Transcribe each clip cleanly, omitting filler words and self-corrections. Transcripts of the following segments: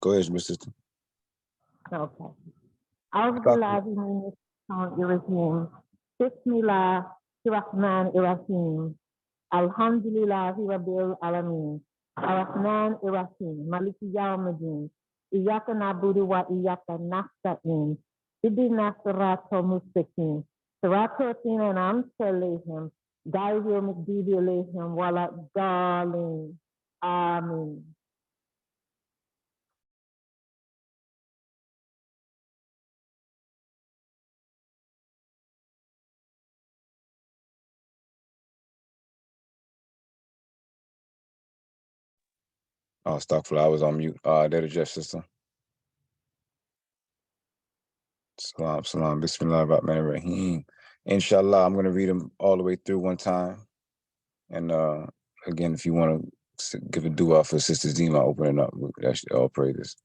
Go ahead, Mr. Sister. Okay. أعوذ بالله من الشيطان الرجيم بسم الله الرحمن الرحيم الحمد لله رب العالمين الرحمن الرحيم مالك يوم الدين إياك نعبد وإياك نستعين اهدنا الصراط المستقيم صراط الذين أنعمت عليهم غير المغضوب عليهم ولا الضالين آمين. Oh, Stockful, I was on mute. That is your sister. Salaam, salam, bismillah, rahman rahim. Inshallah, I'm going to read them all the way through one time. And again, if you want to give a dua for Sister Zema opening up, that's all praises.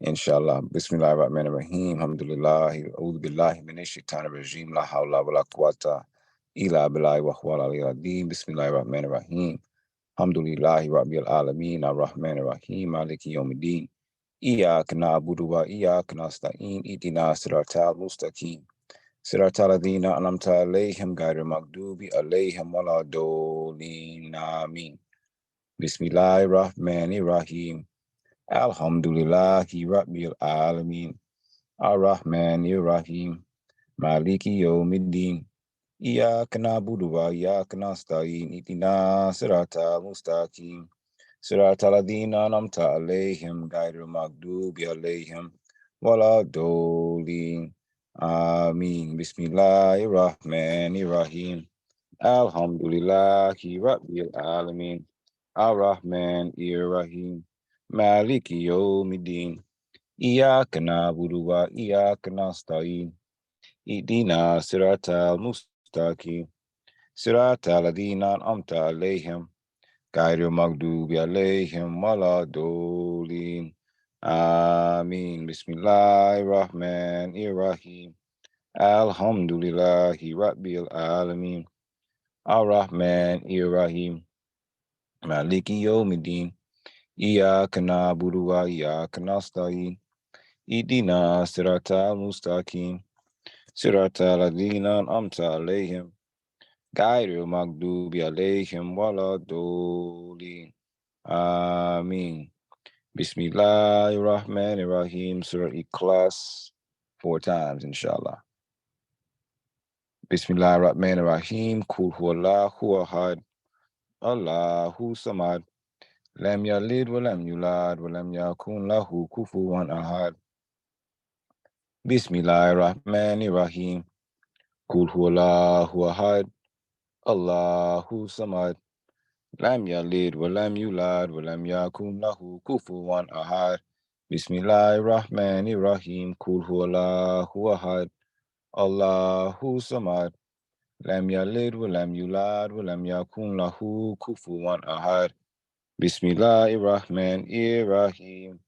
Inshallah. Bismillah ar-Rahman ar-Rahim. Alhamdulillah. A'udhu billahi minash shaitanir rajim. La hawla wa la quwwata illa billahi wa huwal aliyyil azim. Bismillah ar-Rahman ar-Rahim. Alhamdulillahi rabbil alamin. Ar-Rahman ar-Rahim. Maliki yawmiddin. Iyyaka na'budu wa iyyaka nasta'in. Ihdina siratal mustaqim. Siratal ladzina an'amta alayhim ghayril maghdubi alayhim waladdallin. Amin. Bismillahir Rahmanir Rahim. Alhamdulillahi Rabbil Alameen. Ar-Rahmanir Rahim. Maliki Yawmiddin. Iyyaka na'budu wa iyyaka nasta'in. Ihdina siratal mustaqim. Siratal ladzina an'amta alayhim ghayril maghdubi alayhim waladdallin. Amin. Bismillahir Rahmanir Rahim. Alhamdulillahi Rabbil Alameen. Ar-Rahmanir Rahim. Maliki Yawmiddin. Iyyaka na'budu wa iyyaka nasta'in. Ihdina siratal mustaqim. Siratal ladzina an'amta alayhim ghayril maghdubi alayhim waladdallin. Amin. Bismillahir Rahmanir Rahim. Alhamdulillahi Rabbil Alameen. Ar-Rahmanir Rahim. Maliki Yawmiddin. Iyyaka na'budu wa iyyaka nasta'in. Ihdina siratal mustaqim. Siratal ladzina an'amta alayhim ghayril maghdubi alayhim waladdallin. Amin. Bismillahir Rahmanir Rahim. Surah Ikhlas 4 times, inshallah. Bismillahir Rahmanir Rahim. Qul huwallahu ahad. Allahu samad. Lam yalid wa lam yulad wa lam yakun lahu kufuwan ahad. Bismillahir Rahmanir Rahim. Qul huwallahu ahad. Allahu samad. Lam yalid wa lam yulad wa lam yakun lahu kufuwan ahad. Bismillahir Rahmanir Rahim. Qul huwallahu ahad. Allahu samad. Lam yalid wa lam yulad wa lam yakun lahu kufuwan ahad. Bismillahir Rahmanir Rahim.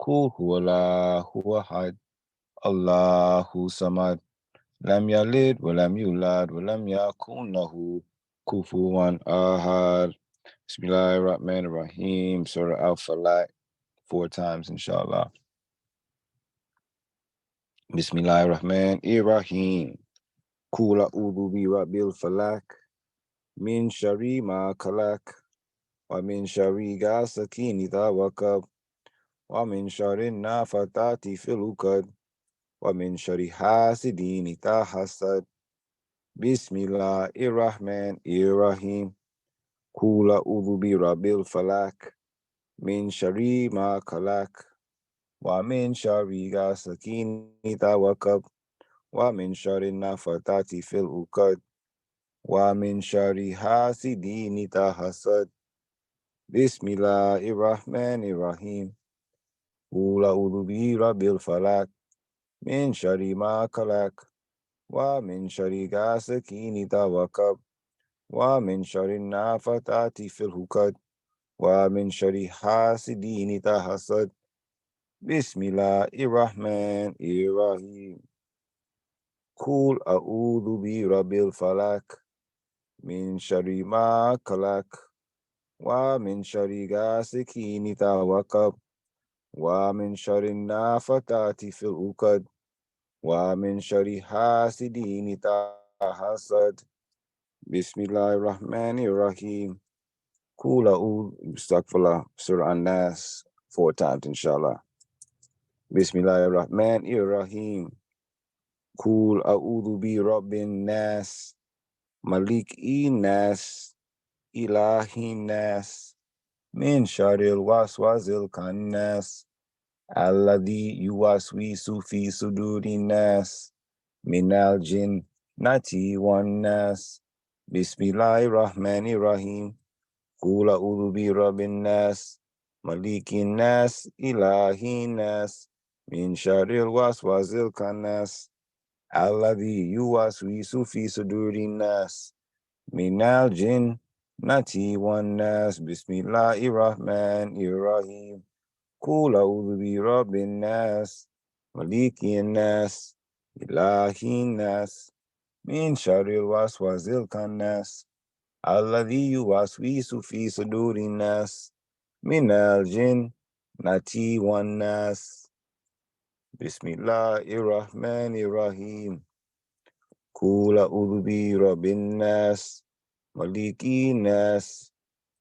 Qul huwallahu ahad. Allahu samad. Lam yalid wa lam yulad wa lam yakun lahu kufuwan ahad. Bismillahir Rahmanir Rahim. Surah Al-Falaq 4 times, inshallah. Bismillahir Rahmanir Rahim. Qul a'udhu bi rabbil falaq min sharri ma khalaq wa min sharri ghasiqin idha waqab wa min sharri nafathati fil 'uqad wa min sharri hasidin idha hasad. Bismillahir Rahmanir Rahim. Qul a'udhu bi rabbil falaq min sharri ma khalaq wa min sharri ghasiqin idha waqab wa min sharri nafathati fil 'uqad wa min sharri hasidin idha hasad. Bismillahir Rahmanir Rahim. Qul a'udhu bi rabbil falaq min sharri ma khalaq wa min sharri ghasiqin idha waqab wa min sharri nafathati fil 'uqad wa min sharri hasidin idha hasad. Bismillahir Rahmanir Rahim. Qul a'udhu bi rabbil falaq min sharri ma khalaq wa min sharri ghasiqin idha waqab ومن شر النافثات في العقد ومن شر حاسد إذا حسد بسم الله الرحمن الرحيم قل أعوذ Astaghfirullah Surah An-Nas 4 times inshallah. Bismillahir Rahmanir Rahim. Qul a'udhu bi rabbin nas, malikin nas, ilahin nas, min sharril waswasil khannas, alladhi yuwaswisu fi sudurin nas, minal jinnati wan nas. Bismillahir Rahmanir Rahim. Qul a'udhu bi rabbin nas, malikin nas, ilahin nas, min sharril waswasil khannas, alladhi yuwaswisu fi sudurin nas, minal jinnati wan nas. Bismillahir Rahmanir Rahim. Qul a'udhu bi rabbin nas, malikin nas, ilahin nas, min sharril waswasil khannas, alladhi yuwaswisu fi sudurin nas, minal jinnati wan nas. Bismillahir Rahmanir Rahim. Qul a'udhu bi rabbin nas, malikin nas,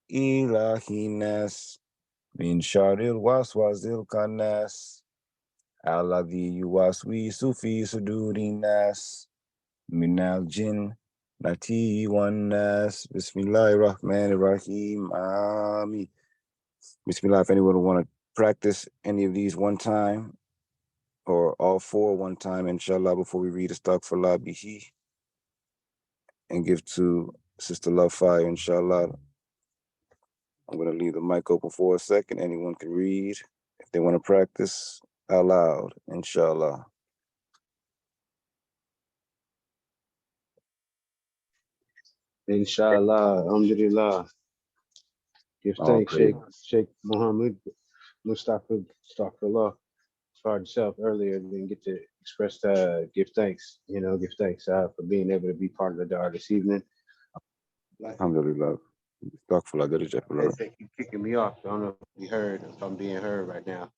ilahin nas, min sharril waswasil khannas, alladhi yuwaswisu fi sudurin nas, minal jinnati wan nas. Bismillahir Rahmanir Rahim. Amin. Bismillah. If anyone would want to practice any of these one time or all four one time, inshallah, before we read Astaghfirullah bihi and give to Sister Love Fire, inshallah. I'm going to leave the mic open for a second. Anyone can read if they want to practice out loud, inshallah. Inshallah, alhamdulillah. Give thanks, Sheikh Muhammad Mustafa Astaghfirullah. Start yourself earlier, then get to express give thanks, give thanks for being able to be part of the Darrah this evening. Alhamdulillah. Astaghfirullah. They keep kicking me off. I don't know if I'm being heard right now.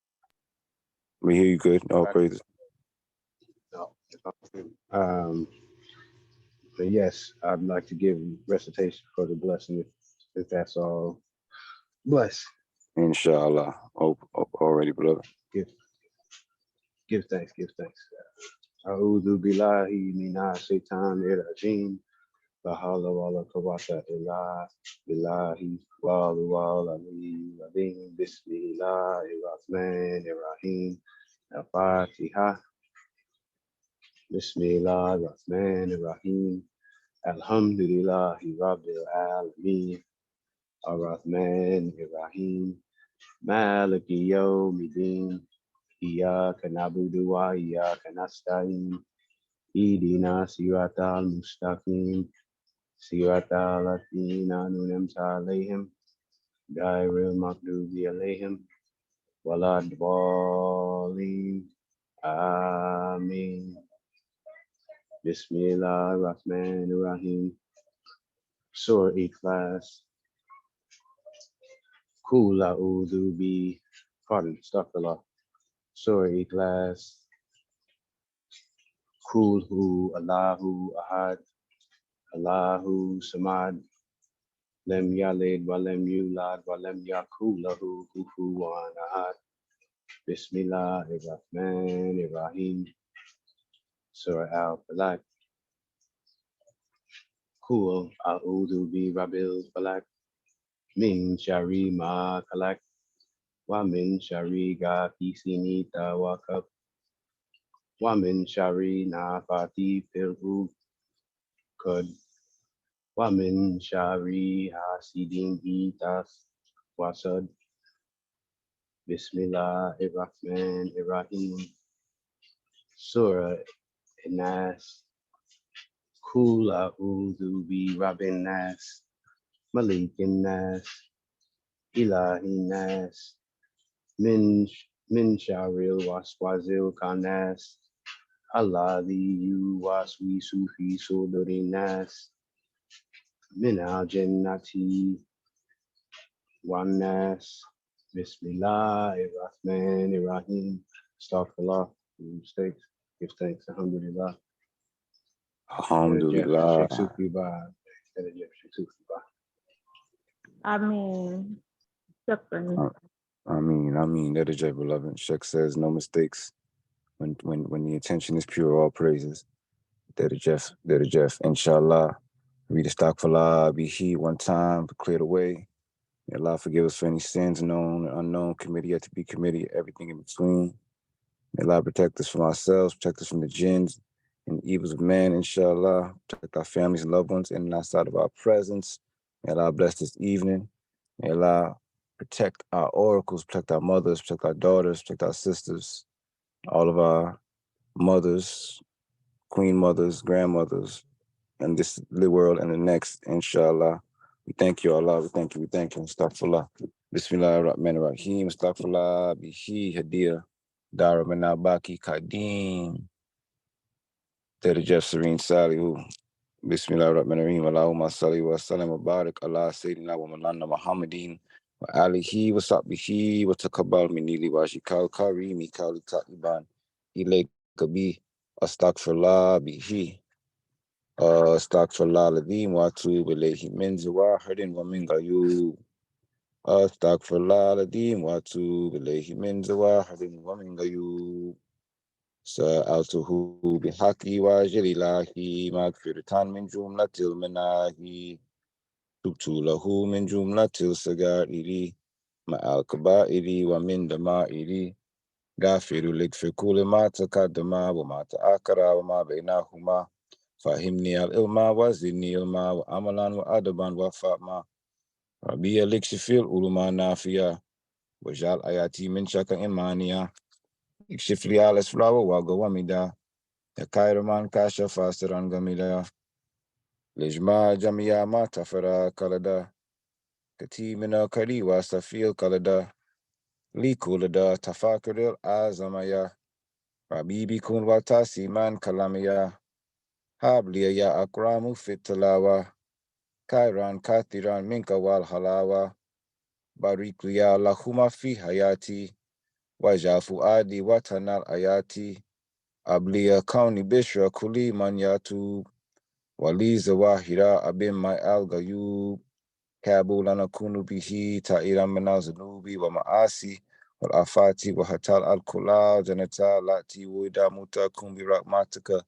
We hear you good. All praises. No. But yes, I'd like to give recitation for the blessing if that's all. Bless. Inshallah. Already, brother. Give thanks. A'udhu billahi minash shaitanir rajim. La hawla wa la quwwata illa billahi wal aliyyil azim. Bismillahir rahmanir rahim. Al-Fatiha. Bismillahir rahmanir rahim. Alhamdulillahi rabbil alamin. Ar-Rahmanir Rahim. Maliki yawmiddin. Iyyaka na'budu wa iyyaka nasta'in. Ihdina siratal mustaqim. Siratal ladzina an'amta 'alaihim ghairil maghdubi 'alaihim waladdallin. Amin. Bismillahirrahmanirrahim. Surah Ikhlas. Qul a'udhu bi, astaghfirullah. Surah Ikhlas. Qul hu Allahu ahad, Allahu samad, lam yalid wa lam yulad wa lam yakul lahu kufuwan ahad. Bismillahirrahmanirrahim. Surah Al-Falaq. Qul a'udhu bi rabbil falaq, min sharri ma khalaq, wa min sharri ghasiqin idha waqab, wa min sharri nafathati fil 'uqad, wa min sharri hasidin idha hasad. Bismillahirrahmanirrahim. Surah An-Nas. Qul a'udhu bi rabbin nas, malikin nas, ilahin nas, min sharril waswasil khannas, alladhi yuwaswisu fi sudurin nas, minal jinnati wan nas. Bismillah, Rahman, Rahim, Astaghfirullah, mistakes, give thanks, Alhamdulillah. Alhamdulillah. Sheikh Sufi Ba, Sheikh Sufi Ba. I mean, shukran. I mean, that is Jeff, beloved. Sheikh says no mistakes. When the intention is pure, all praises. That is Jeff. Inshallah. Read the stock for Allah, be he one time, clear the way. May Allah forgive us for any sins known and unknown, committed yet to be committed, everything in between. May Allah protect us from ourselves, protect us from the jinns and the evils of man, inshallah. Protect our families and loved ones in and outside of our presence. May Allah bless this evening. May Allah protect our oracles, protect our mothers, protect our daughters, protect our sisters, all of our mothers, queen mothers, grandmothers, in this world and the next, inshallah. We thank you, Allah. We thank you. Astaghfirullah. Bismillah ar-Rahman ar-Rahim. Astaghfirullah. Bihi Hadia. Darrah Manabaki Kadim. That is Jeff Serene Salihu. Bismillah ar-Rahman ar-Rahim. Allahumma salli wa sallam wa barik Allah Sayyidina wa Malana Muhammadin wa alihi wa sahbihi wa taqabbal minni wa shikal karimi kali ta'iban ilayka bi astaghfirullah bihi. Astaghfirullah al-Azim wa atubu ilayhi min zawahidin wa min ghayub. Astaghfirullah al-Azim wa atubu ilayhi min zawahidin wa min ghayub. Sa'altuhu bihaqi wa jalilahi maghfiratan min jumlatil manahi. Tubtu lahu min jumlatil sagairi ma'al kaba'iri wa min dama'iri. Ghafiru likfi kulli ma taqaddama wa ma ta'akhara wa ma bainahuma. فهمني العلم وزدني علما وعملا وأدبا وفهما ربي اكشف العلوم النافية واجعل آياتي من شك إيمانية اكشف لي الأسرار وغوامدا يا خير من كشف سرا غميدا لجمع جميع ما تفرق لدى كتي من الكري وسفيل كلدا لكل دا تفاكر الأعظمية ربي بكون وتاسيمان كلامية Habli ya akramu fitlawa, Kairan kathiran minka wal halawa, Barikliya lahuma fi hayati, Wajafu adi watanal ayati, Abliya kauni bishra kuli man yatub, Waliza wahira abin my al-gayub, Kabulana kunu bihi ta'iran minal zanubi wa ma'asi, Wal afati wa hatal al-kulal janata lati wuida mutakum bi rahmatika,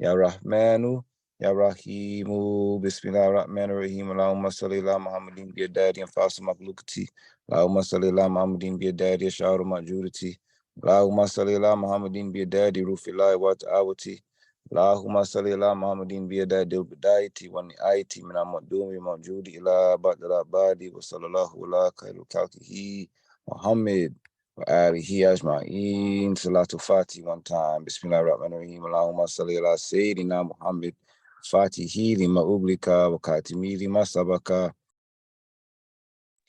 Ya Rahmanu, Ya Rahimu, Bismillah Rahman Rahim, Allahumma salli ala Muhammadin bi daddy and Fasu Maklukati, Allahumma salli ala Muhammadin bi daddy and Shahru Majuriti, Allahumma salli ala Muhammadin bi daddy Rufilai wa ta'awati, Allahumma salli ala Muhammadin bi daddy Bidayati wa ni'ayati min al-Madumi Mawjudi ila Ba'dala Badi wa sallallahu ala khairu kalkihi Muhammad. Alihi ajma'in. Salatu Fati one time. Bismillah ar-Rahman ar-Rahim. Allahumma salli ala Sayyidina Muhammad. Fatihi lima ublika wa katimi lima sabaka.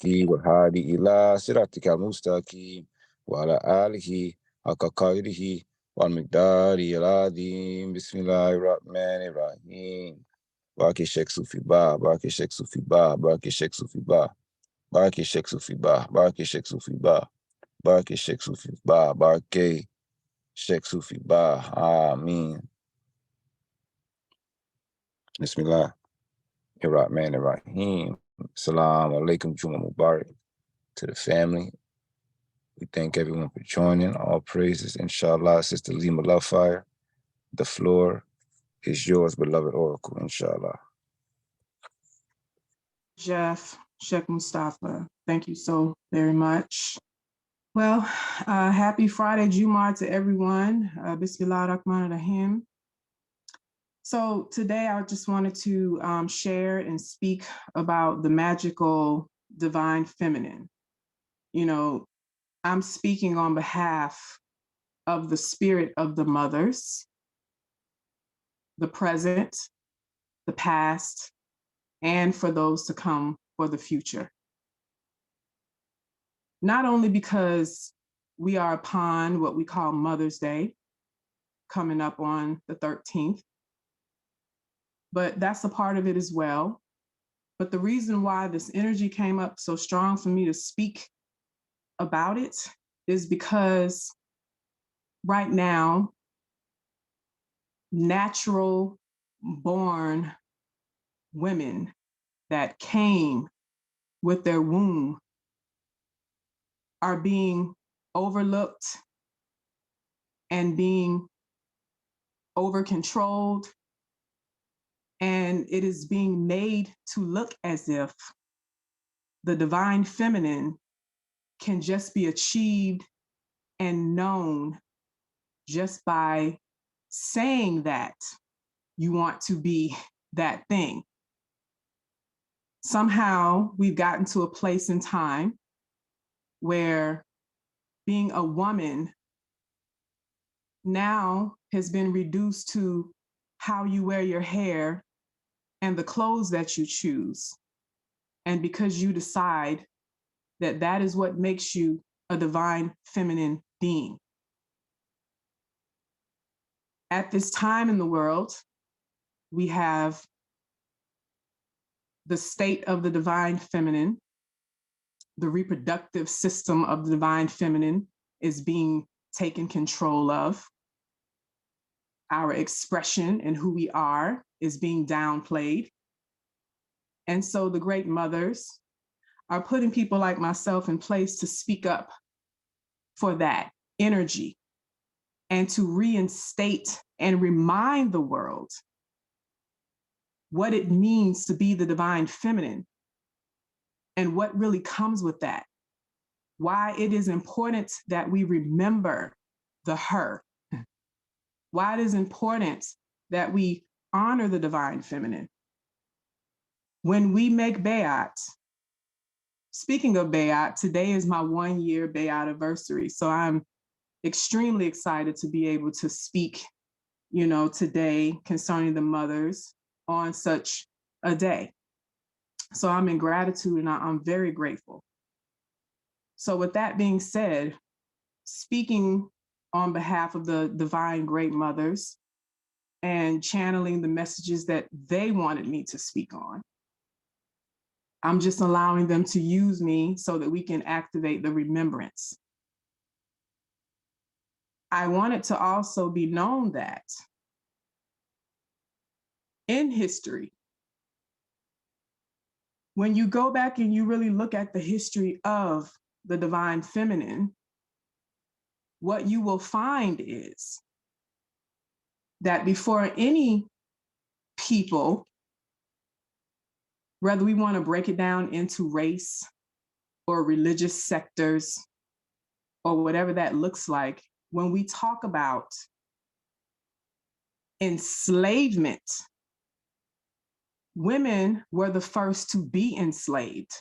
Ki wa hadi ila siratika al-mustaqim. Wa ala alihi haqqa qadrihi wal miqdari al-azim. Bismillah ar-Rahman ar-Rahim. Baraki Sheikh Sufi Ba. Baraki Sheikh Sufi Ba. Baraki Sheikh Sufi Ba. Baraki Sheikh Sufi Ba. Baraki Sheikh Sufi Ba. Barke Sheikh Sufi Ba, Barke Sheikh Sufi Ba, Ameen. Bismillah, Ar-Rahman Ar-Rahim. Salaam alaikum, Juma Mubarak to the family. We thank everyone for joining. All praises, inshallah. Sister Zema Love Fire. The floor is yours, beloved Oracle, inshallah. Jeff, Sheikh Mustafa, thank you so very much. Well, happy Friday Jum'ah to everyone. Bismillah ar-Rahman ar-Rahim. So today I just wanted to share and speak about the magical divine feminine. You know, I'm speaking on behalf of the spirit of the mothers, the present, the past, and for those to come for the future. Not only because we are upon what we call Mother's Day, coming up on the 13th, but that's a part of it as well. But the reason why this energy came up so strong for me to speak about it is because right now, natural born women that came with their womb are being overlooked and being over controlled. And it is being made to look as if the divine feminine can just be achieved and known just by saying that you want to be that thing. Somehow we've gotten to a place in time where being a woman now has been reduced to how you wear your hair and the clothes that you choose. And because you decide that that is what makes you a divine feminine being. At this time in the world, we have the state of the divine feminine. The reproductive system of the divine feminine is being taken control of. Our expression and who we are is being downplayed. And so the great mothers are putting people like myself in place to speak up for that energy and to reinstate and remind the world what it means to be the divine feminine and what really comes with that. Why it is important that we remember the her. Why it is important that we honor the divine feminine. When we make Bayat, speaking of Bayat, today is my 1-year Bayat anniversary. So I'm extremely excited to be able to speak, today concerning the mothers on such a day. So I'm in gratitude and I'm very grateful. So with that being said, speaking on behalf of the divine great mothers and channeling the messages that they wanted me to speak on, I'm just allowing them to use me so that we can activate the remembrance. I want it to also be known that in history, when you go back and you really look at the history of the divine feminine, what you will find is that before any people, whether we want to break it down into race or religious sectors or whatever that looks like, when we talk about enslavement, women were the first to be enslaved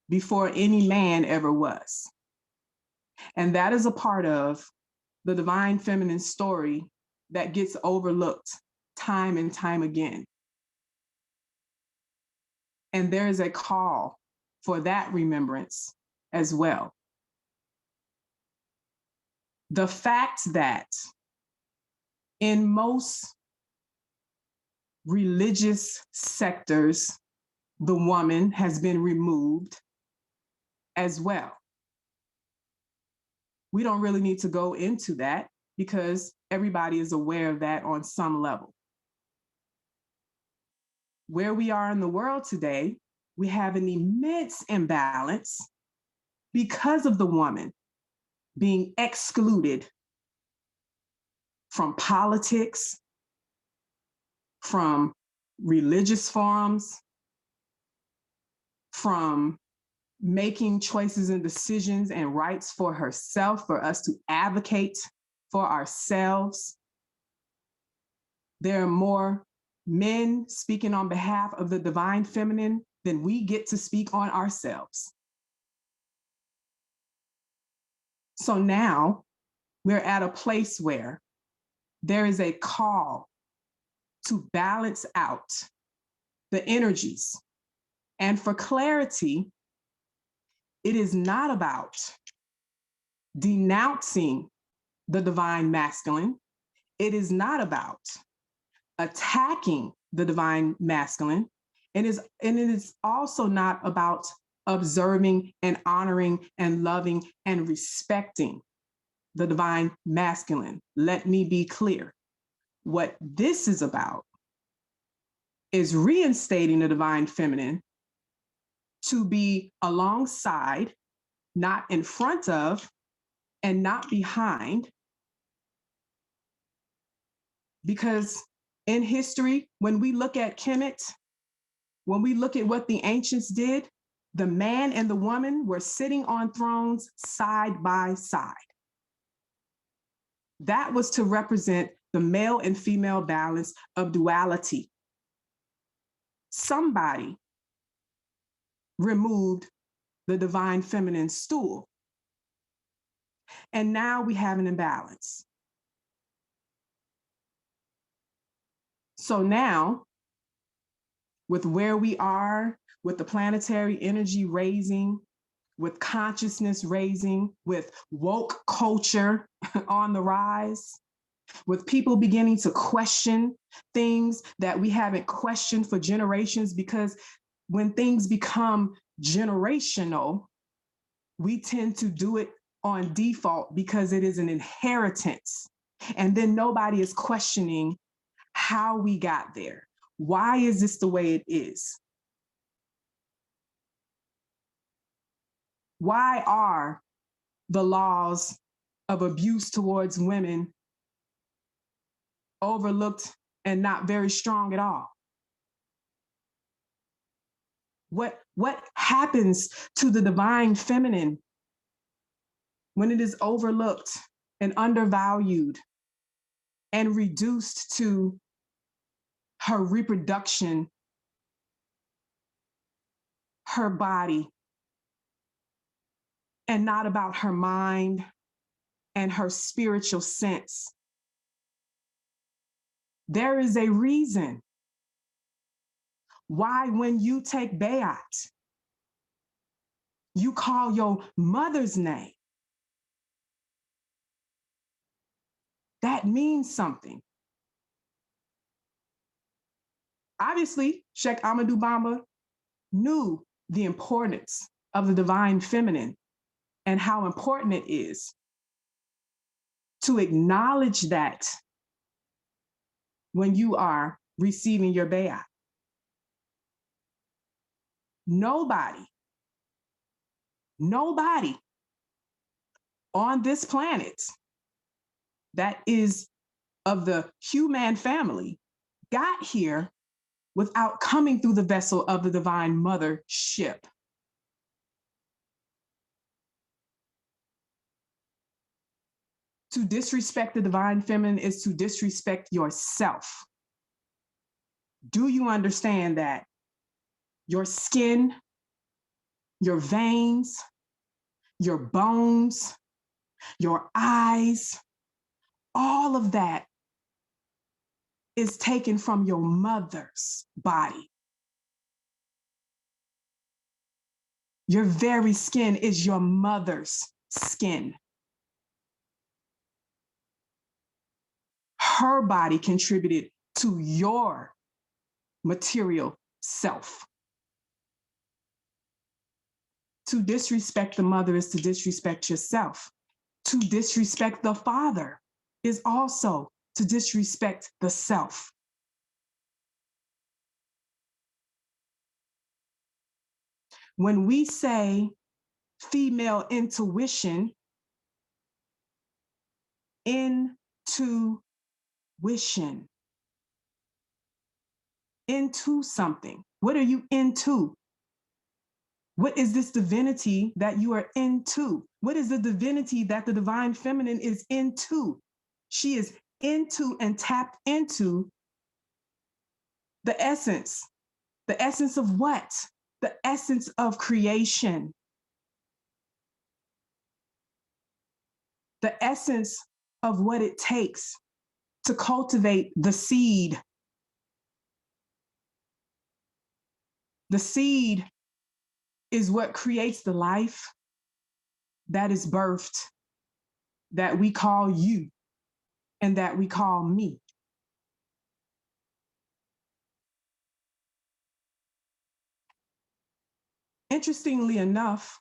before any man ever was. And that is a part of the divine feminine story that gets overlooked time and time again. And there is a call for that remembrance as well. The fact that in most religious sectors, the woman has been removed as well. We don't really need to go into that because everybody is aware of that on some level. Where we are in the world today, we have an immense imbalance because of the woman being excluded from politics, from religious forums, from making choices and decisions and rights for herself, for us to advocate for ourselves. There are more men speaking on behalf of the divine feminine than we get to speak on ourselves. So now we're at a place where there is a call to balance out the energies. And for clarity, it is not about denouncing the divine masculine. It is not about attacking the divine masculine. And it is also not about observing and honoring and loving and respecting the divine masculine. Let me be clear. What this is about is reinstating the divine feminine to be alongside, not in front of, and not behind. Because in history, when we look at Kemet, when we look at what the ancients did, the man and the woman were sitting on thrones side by side. That was to represent the male and female balance of duality. Somebody removed the divine feminine stool. And now we have an imbalance. So now, with where we are, with the planetary energy raising, with consciousness raising, with woke culture on the rise, with people beginning to question things that we haven't questioned for generations, because when things become generational, we tend to do it on default because it is an inheritance. And then nobody is questioning how we got there. Why is this the way it is? Why are the laws of abuse towards women overlooked and not very strong at all? What happens to the divine feminine when it is overlooked and undervalued and reduced to her reproduction, her body, and not about her mind and her spiritual sense? There is a reason why when you take Bayat, you call your mother's name. That means something. Obviously, Sheikh Ahmadou Bamba knew the importance of the divine feminine and how important it is to acknowledge that when you are receiving your bayat. Nobody on this planet that is of the human family got here without coming through the vessel of the divine mothership. To disrespect the divine feminine is to disrespect yourself. Do you understand that your skin, your veins, your bones, your eyes, all of that is taken from your mother's body? Your very skin is your mother's skin. Her body contributed to your material self. To disrespect the mother is to disrespect yourself. To disrespect the father is also to disrespect the self. When we say female intuition, into something. What are you into? What is this divinity that you are into? What is the divinity that the divine feminine is into? She is into and tapped into the essence. The essence of what? The essence of creation. The essence of what it takes to cultivate the seed. The seed is what creates the life that is birthed, that we call you and that we call me. Interestingly enough,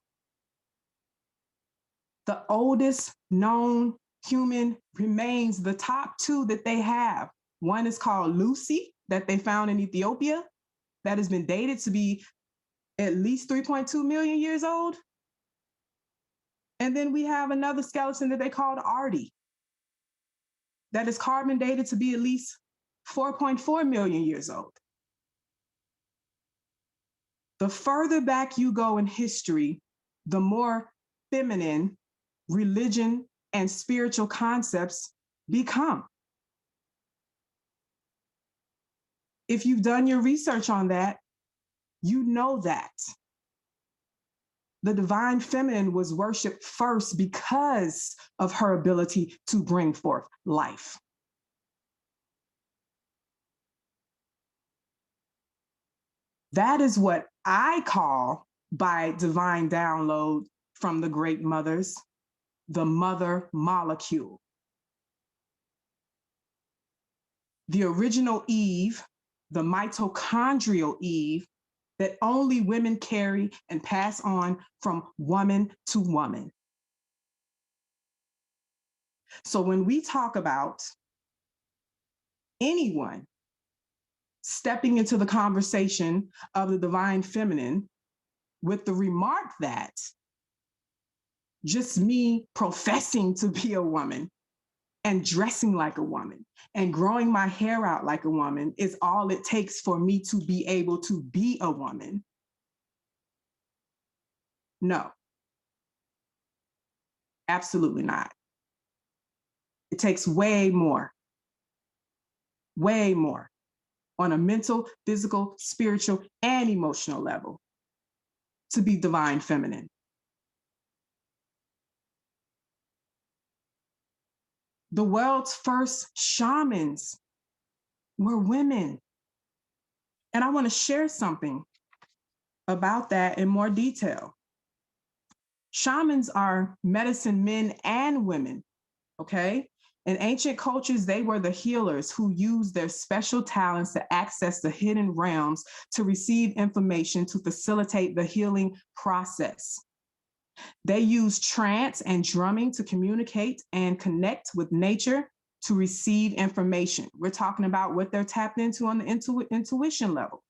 the oldest known human remains, the top two that they have. One is called Lucy, that they found in Ethiopia, that has been dated to be at least 3.2 million years old. And then we have another skeleton that they called Artie, that is carbon dated to be at least 4.4 million years old. The further back you go in history, the more feminine religion and spiritual concepts become. If you've done your research on that, you know that the divine feminine was worshipped first because of her ability to bring forth life. That is what I call, by divine download from the great mothers, the mother molecule. The original Eve, the mitochondrial Eve, that only women carry and pass on from woman to woman. So when we talk about anyone stepping into the conversation of the divine feminine with the remark that just me professing to be a woman and dressing like a woman and growing my hair out like a woman is all it takes for me to be able to be a woman. No, absolutely not. It takes way more on a mental, physical, spiritual, and emotional level to be divine feminine. The world's first shamans were women. And I want to share something about that in more detail. Shamans are medicine men and women, okay? In ancient cultures, they were the healers who used their special talents to access the hidden realms to receive information to facilitate the healing process. They used trance and drumming to communicate and connect with nature to receive information. We're talking about what they're tapped into on the intuition level.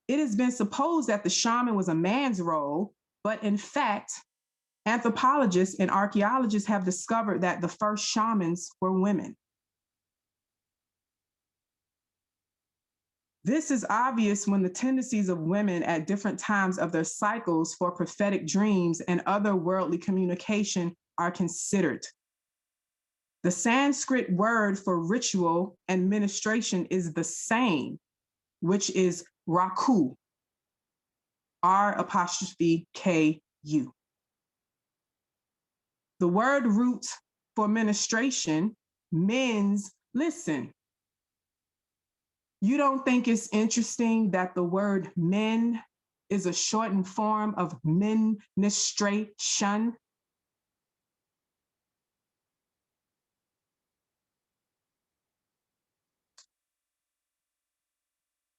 It has been supposed that the shaman was a man's role, but in fact, anthropologists and archaeologists have discovered that the first shamans were women. This is obvious when the tendencies of women at different times of their cycles for prophetic dreams and other worldly communication are considered. The Sanskrit word for ritual and ministration is the same, which is raku, R'(Ku). The word root for ministration means listen. You don't think it's interesting that the word men is a shortened form of ministration?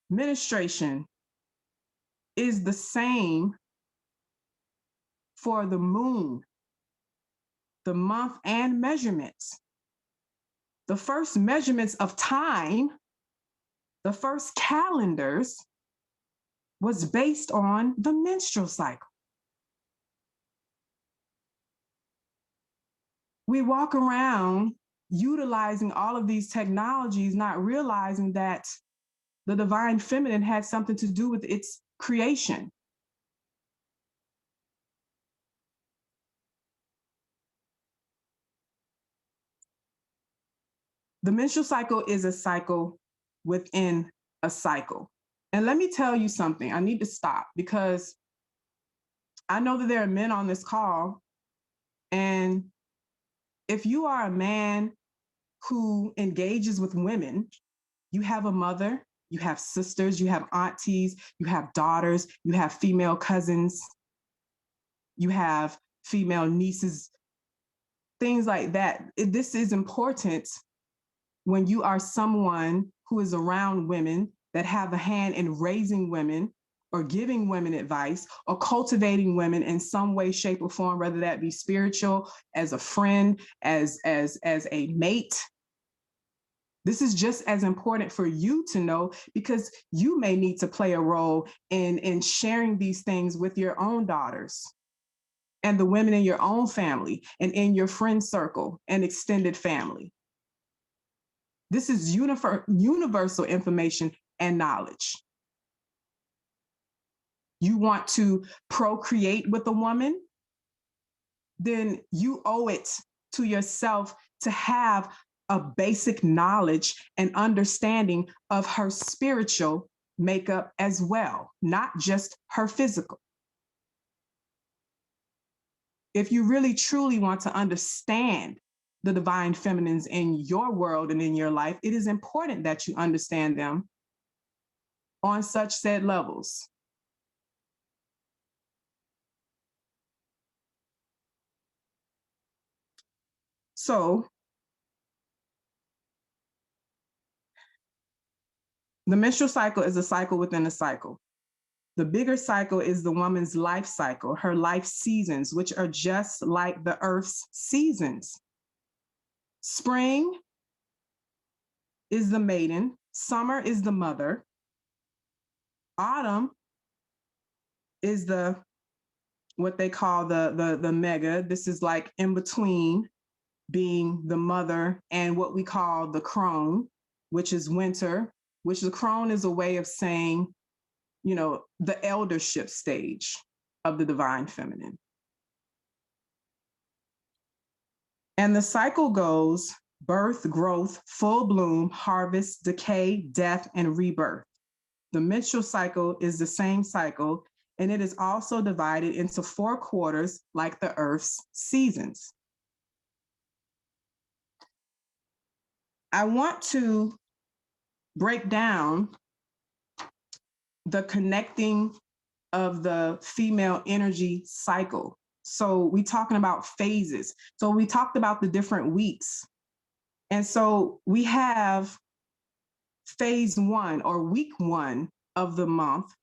Ministration is the same for the moon, the month, and measurements. The first measurements of time, the first calendars, was based on the menstrual cycle. We walk around utilizing all of these technologies, not realizing that the divine feminine had something to do with its creation. The menstrual cycle is a cycle within a cycle. And let me tell you something, I need to stop because I know that there are men on this call, and if you are a man who engages with women, you have a mother, you have sisters, you have aunties, you have daughters, you have female cousins, you have female nieces, things like that. This is important when you are someone who is around women that have a hand in raising women or giving women advice or cultivating women in some way, shape, or form, whether that be spiritual, as a friend, as a mate. This is just as important for you to know, because you may need to play a role in sharing these things with your own daughters and the women in your own family and in your friend circle and extended family. This is universal information and knowledge. You want to procreate with a woman, then you owe it to yourself to have a basic knowledge and understanding of her spiritual makeup as well, not just her physical. If you really truly want to understand the divine feminines in your world and in your life, it is important that you understand them on such said levels. So the menstrual cycle is a cycle within a cycle. The bigger cycle is the woman's life cycle, her life seasons, which are just like the Earth's seasons. Spring is the maiden, summer is the mother, autumn is what they call the mega. This is like in between being the mother and what we call the crone, which is winter, which the crone is a way of saying, you know, the eldership stage of the divine feminine. And the cycle goes birth, growth, full bloom, harvest, decay, death, and rebirth. The menstrual cycle is the same cycle, and it is also divided into 4 quarters like the Earth's seasons. I want to break down the connecting of the female energy cycle. So we're talking about phases. So we talked about the different weeks. And so we have phase 1 or week 1 of the month,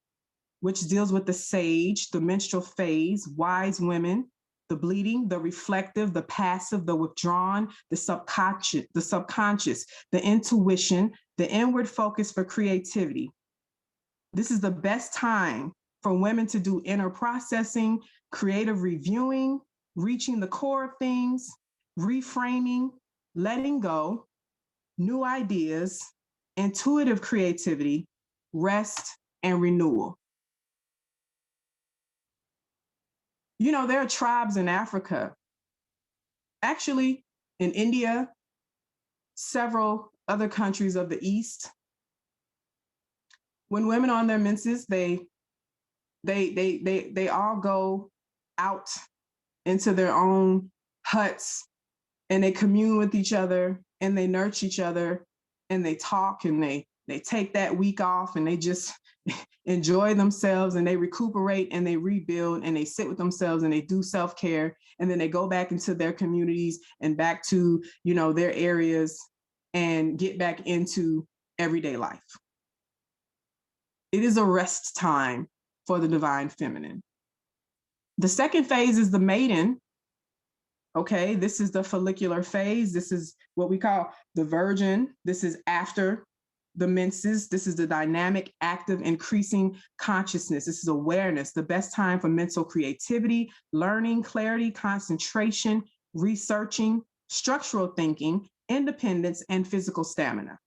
which deals with the sage, the menstrual phase, wise women, the bleeding, the reflective, the passive, the withdrawn, the subconscious, the intuition, the inward focus for creativity. This is the best time for women to do inner processing, creative reviewing, reaching the core of things, reframing, letting go, new ideas, intuitive creativity, rest, and renewal. You know, there are tribes in Africa, actually in India, several other countries of the East. When women are on their menses, they all go out into their own huts and they commune with each other and they nurture each other and they talk and they take that week off and they just enjoy themselves and they recuperate and they rebuild and they sit with themselves and they do self-care, and then they go back into their communities and back to, you know, their areas and get back into everyday life. It is a rest time for the divine feminine. The second phase is the maiden. Okay, this is the follicular phase. This is what we call the virgin. This is after the menses. This is the dynamic, active, increasing consciousness. This is awareness, the best time for mental creativity, learning, clarity, concentration, researching, structural thinking, independence, and physical stamina.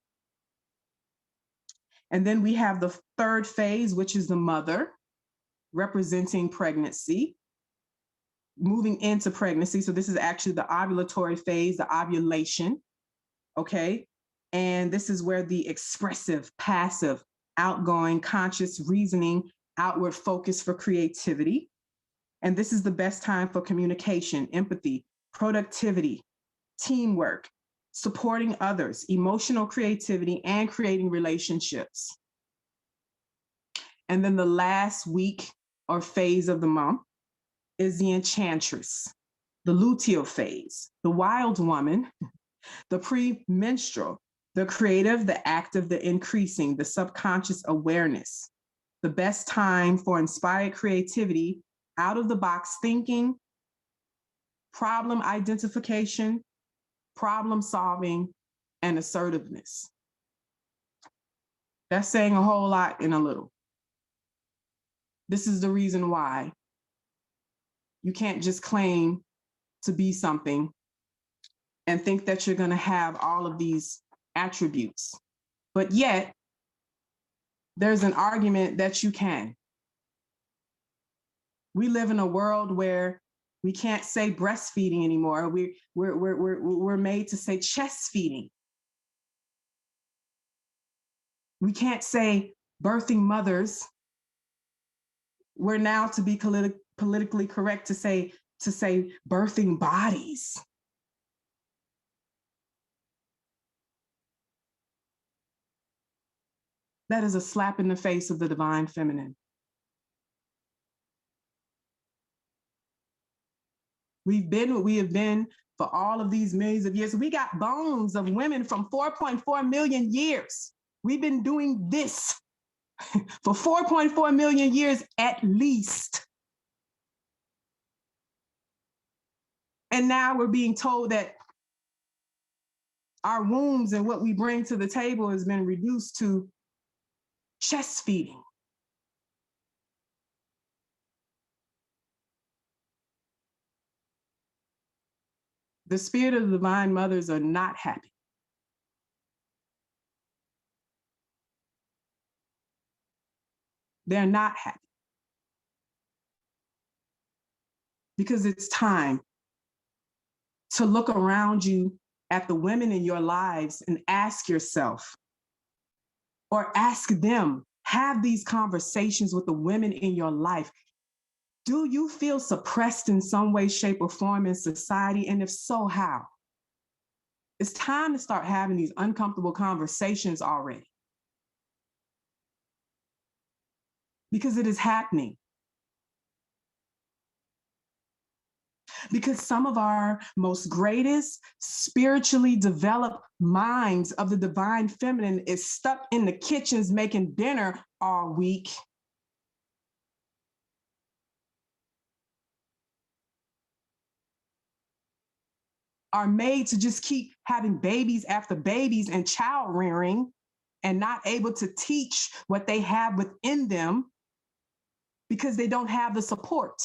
And then we have the third phase, which is the mother, representing pregnancy, moving into pregnancy. So this is actually the ovulatory phase, the ovulation, okay? And this is where the expressive, passive, outgoing, conscious reasoning, outward focus for creativity. And this is the best time for communication, empathy, productivity, teamwork, supporting others, emotional creativity, and creating relationships. And then the last week or phase of the month is the enchantress, the luteal phase, the wild woman, the premenstrual, the creative, the active, the increasing, the subconscious awareness. the best time for inspired creativity, out of the box thinking, problem identification, problem solving, and assertiveness. That's saying a whole lot in a little. This is the reason why you can't just claim to be something and think that you're going to have all of these attributes. But yet, there's an argument that you can. We live in a world where we can't say breastfeeding anymore. We're made to say chest feeding. We can't say birthing mothers. We're now to be politically correct to say birthing bodies. That is a slap in the face of the divine feminine. We've been what we have been for all of these millions of years. We got bones of women from 4.4 million years. We've been doing this for 4.4 million years at least. And now we're being told that our wombs and what we bring to the table has been reduced to chest feeding. The spirit of the divine mothers are not happy. They're not happy. Because it's time to look around you at the women in your lives and ask yourself, or ask them, have these conversations with the women in your life. Do you feel suppressed in some way, shape, or form in society? And if so, how? It's time to start having these uncomfortable conversations already. Because it is happening. Because some of our most greatest spiritually developed minds of the divine feminine is stuck in the kitchens making dinner all week. Are made to just keep having babies after babies and child rearing and not able to teach what they have within them because they don't have the support.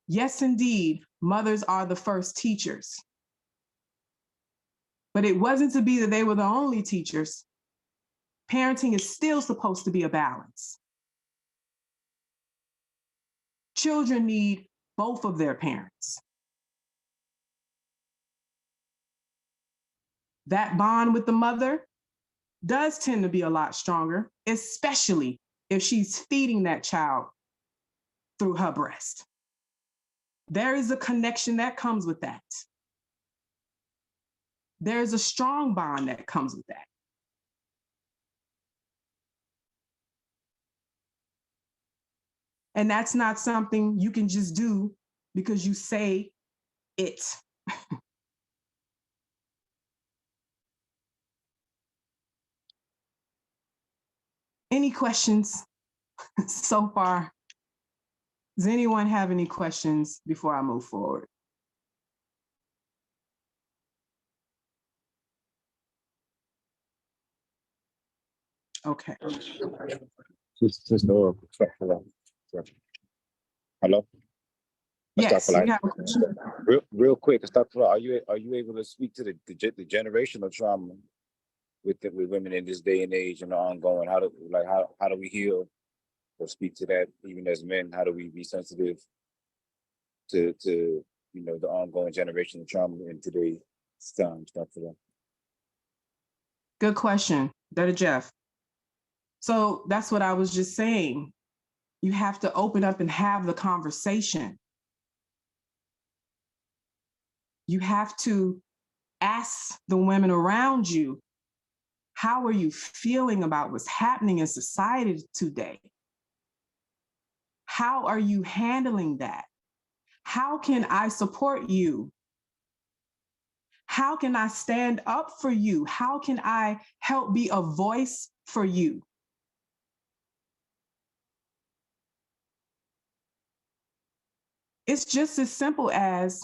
Yes, indeed, mothers are the first teachers. But it wasn't to be that they were the only teachers. Parenting is still supposed to be a balance. Children need both of their parents. That bond with the mother does tend to be a lot stronger, especially if she's feeding that child through her breast. There is a connection that comes with that. There's a strong bond that comes with that. And that's not something you can just do because you say it. Any questions so far? Does anyone have any questions before I move forward? Okay. Hello? Yes, you have a question. Real quick, are you able to speak to the generational trauma with women in this day and age and the ongoing? How do we heal or speak to that even as men? How do we be sensitive to the ongoing generational trauma in today's time? Good question, Dr. Jeff. So that's what I was just saying. You have to open up and have the conversation. You have to ask the women around you, how are you feeling about what's happening in society today? How are you handling that? How can I support you How can I stand up for you? How can I help be a voice for you? It's just as simple as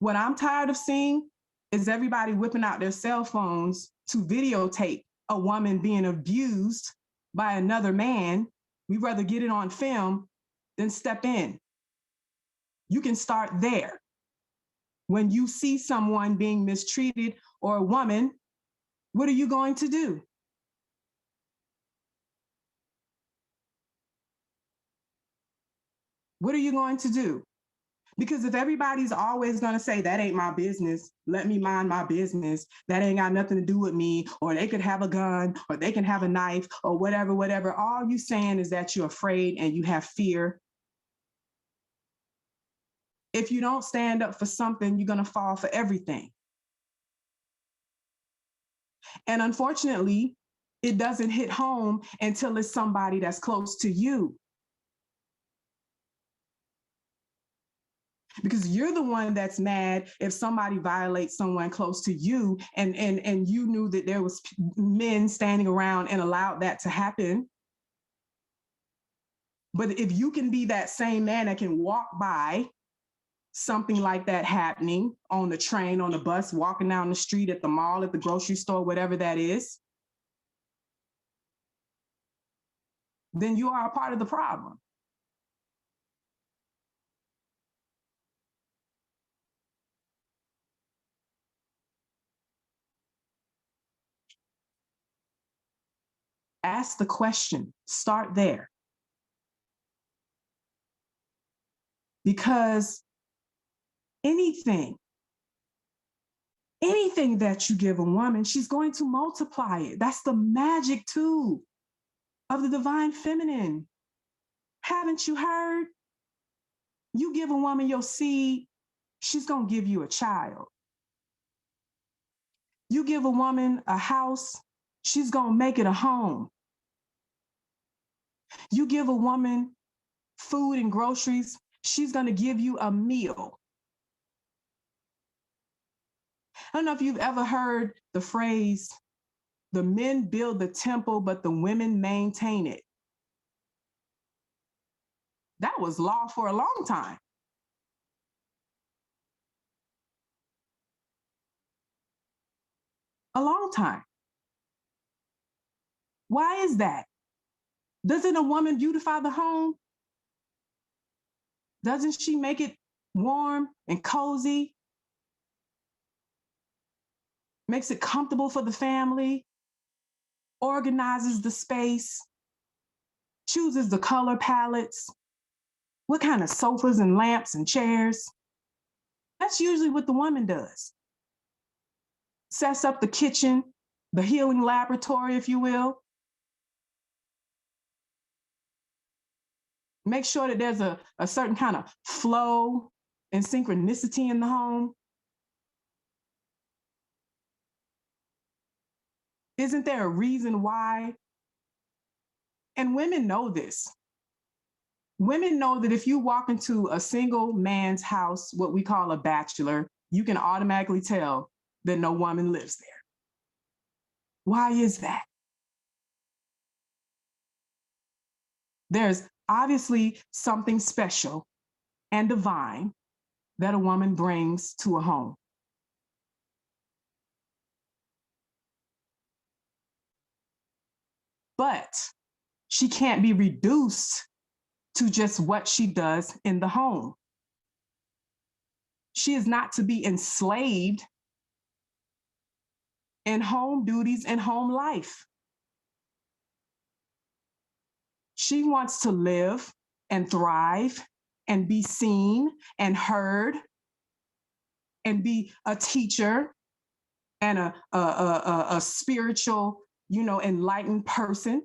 what I'm tired of seeing is everybody whipping out their cell phones to videotape a woman being abused by another man. We'd rather get it on film than step in. You can start there. When you see someone being mistreated or a woman, what are you going to do? What are you going to do? Because if everybody's always going to say, that ain't my business, let me mind my business, that ain't got nothing to do with me, or they could have a gun, or they can have a knife, or whatever, all you saying is that you're afraid and you have fear. If you don't stand up for something, you're going to fall for everything. And unfortunately, it doesn't hit home until it's somebody that's close to you. Because you're the one that's mad if somebody violates someone close to you, and you knew that there was men standing around and allowed that to happen. But if you can be that same man that can walk by something like that happening on the train, on the bus, walking down the street, at the mall, at the grocery store, whatever that is, then you are a part of the problem. Ask the question, start there. Because anything that you give a woman, she's going to multiply it. That's the magic too of the divine feminine. Haven't you heard? You give a woman your seed, she's going to give you a child. You give a woman a house, she's going to make it a home. You give a woman food and groceries, she's going to give you a meal. I don't know if you've ever heard the phrase, the men build the temple, but the women maintain it. That was law for a long time. A long time. Why is that? Doesn't a woman beautify the home? Doesn't she make it warm and cozy? Makes it comfortable for the family? Organizes the space? Chooses the color palettes? What kind of sofas and lamps and chairs? That's usually what the woman does. Sets up the kitchen, the healing laboratory, if you will. Make sure that there's a certain kind of flow and synchronicity in the home. Isn't there a reason why? And women know this. Women know that if you walk into a single man's house, what we call a bachelor, you can automatically tell that no woman lives there. Why is that? There's obviously something special and divine that a woman brings to a home. But she can't be reduced to just what she does in the home. She is not to be enslaved in home duties and home life. She wants to live and thrive and be seen and heard and be a teacher and a spiritual, enlightened person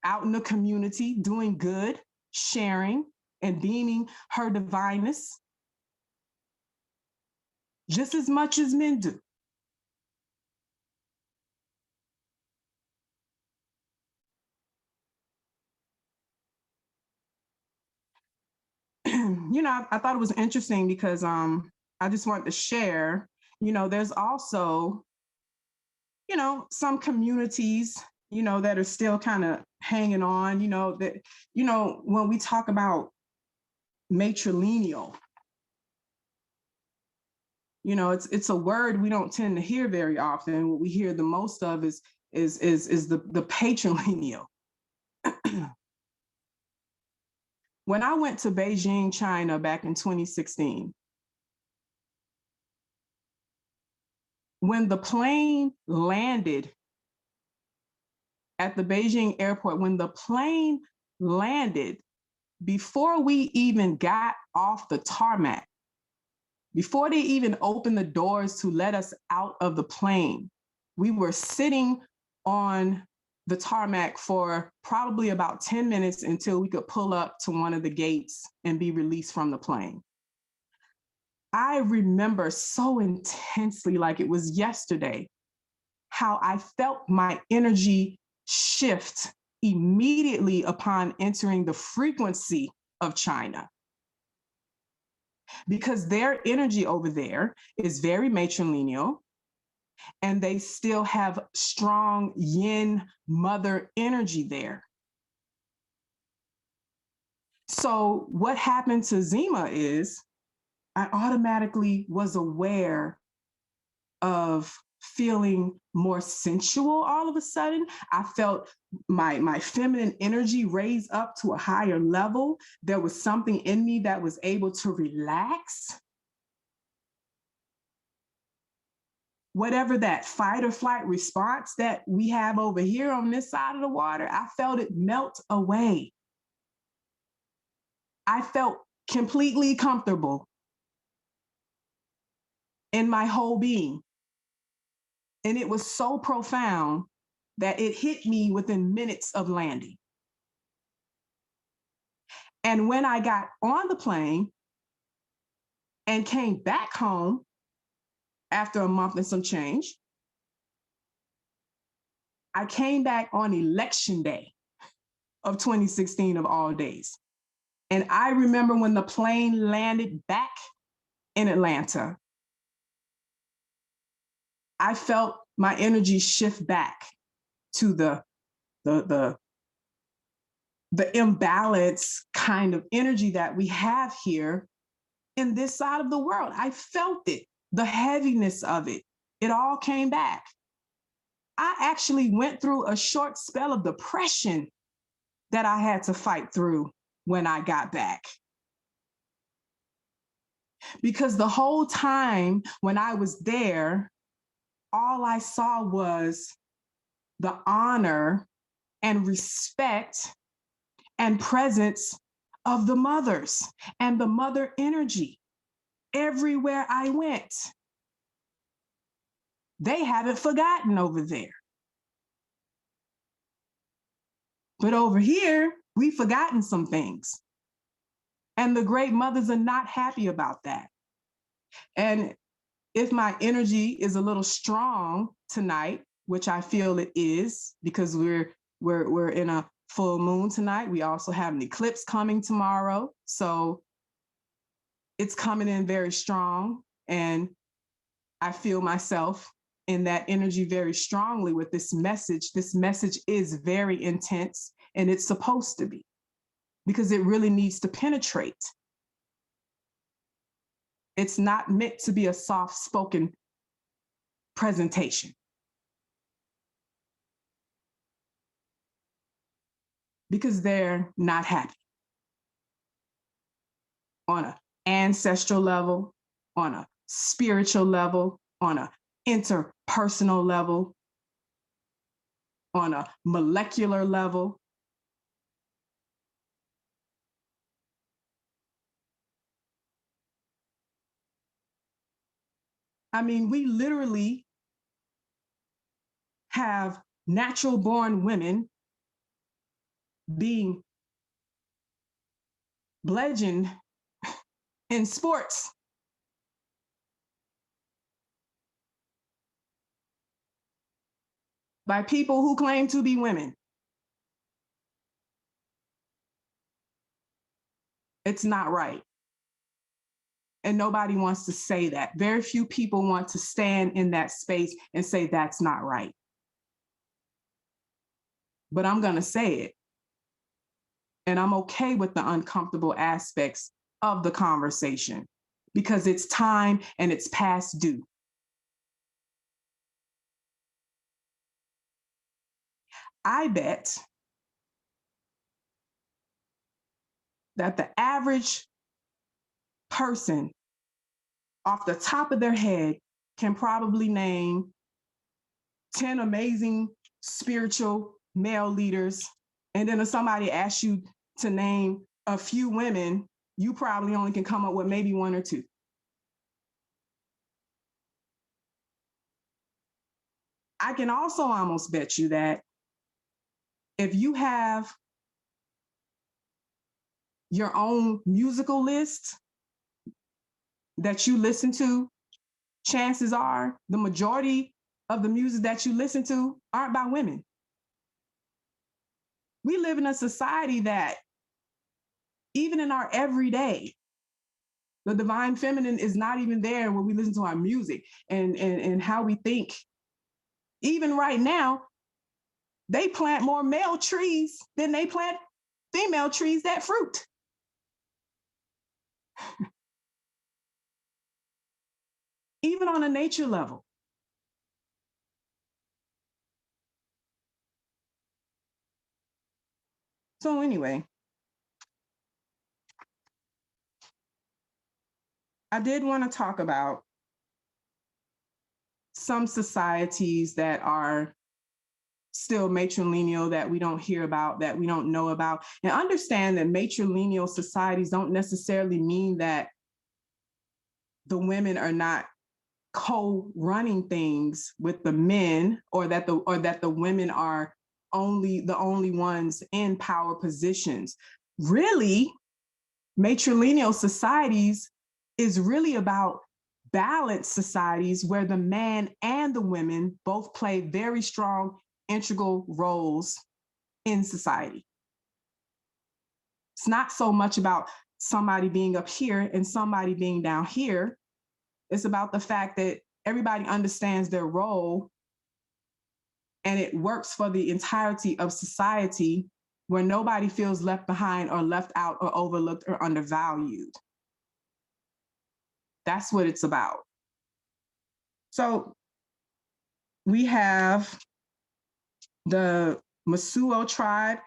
out in the community doing good, sharing and beaming her divineness just as much as men do. I thought it was interesting because I I just wanted to share, there's also, some communities, that are still kind of hanging on, that, when we talk about matrilineal, it's a word we don't tend to hear very often. What we hear the most of is the patrilineal. When I went to Beijing, China back in 2016, when the plane landed at the Beijing airport, when the plane landed, before we even got off the tarmac, before they even opened the doors to let us out of the plane, we were sitting on the tarmac for probably about 10 minutes until we could pull up to one of the gates and be released from the plane. I remember so intensely, like it was yesterday, how I felt my energy shift immediately upon entering the frequency of China. Because their energy over there is very matrilineal, and they still have strong yin mother energy there. So what happened to Zema is I automatically was aware of feeling more sensual all of a sudden. I felt my feminine energy raise up to a higher level. There was something in me that was able to relax. Whatever that fight or flight response that we have over here on this side of the water, I felt it melt away. I felt completely comfortable in my whole being. And it was so profound that it hit me within minutes of landing. And when I got on the plane and came back home after a month and some change, I came back on election day of 2016 of all days. And I remember when the plane landed back in Atlanta, I felt my energy shift back to the imbalance kind of energy that we have here in this side of the world. I felt it, the heaviness of it. It all came back. I actually went through a short spell of depression that I had to fight through when I got back. Because the whole time when I was there, all I saw was the honor and respect and presence of the mothers and the mother energy everywhere I went. They haven't forgotten over there. But over here, we've forgotten some things. And the great mothers are not happy about that. And if my energy is a little strong tonight, which I feel it is, because we're in a full moon tonight. We also have an eclipse coming tomorrow. So it's coming in very strong. And I feel myself in that energy very strongly with this message. This message is very intense, and it's supposed to be, because it really needs to penetrate. It's not meant to be a soft-spoken presentation. Because they're not happy. On an ancestral level, on a spiritual level, on an interpersonal level, on a molecular level. I mean, we literally have natural born women being bludgeoned in sports. By people who claim to be women. It's not right. And nobody wants to say that. Very few people want to stand in that space and say that's not right. But I'm going to say it. And I'm okay with the uncomfortable aspects of the conversation because it's time and it's past due. I bet that the average person off the top of their head can probably name 10 amazing spiritual male leaders. And then if somebody asks you to name a few women, you probably only can come up with maybe one or two. I can also almost bet you that if you have your own musical list that you listen to, chances are the majority of the music that you listen to aren't by women. We live in a society that even in our everyday, the divine feminine is not even there when we listen to our music and how we think. Even right now, they plant more male trees than they plant female trees that fruit. Even on a nature level. So anyway, I did want to talk about some societies that are still matrilineal that we don't hear about, that we don't know about, and understand that matrilineal societies don't necessarily mean that the women are not co-running things with the men, or that the women are the only ones in power positions. Really, matrilineal societies is really about balanced societies where the man and the women both play very strong, integral roles in society. It's not so much about somebody being up here and somebody being down here. It's about the fact that everybody understands their role and it works for the entirety of society, where nobody feels left behind or left out or overlooked or undervalued. That's what it's about. So we have the Masuo tribe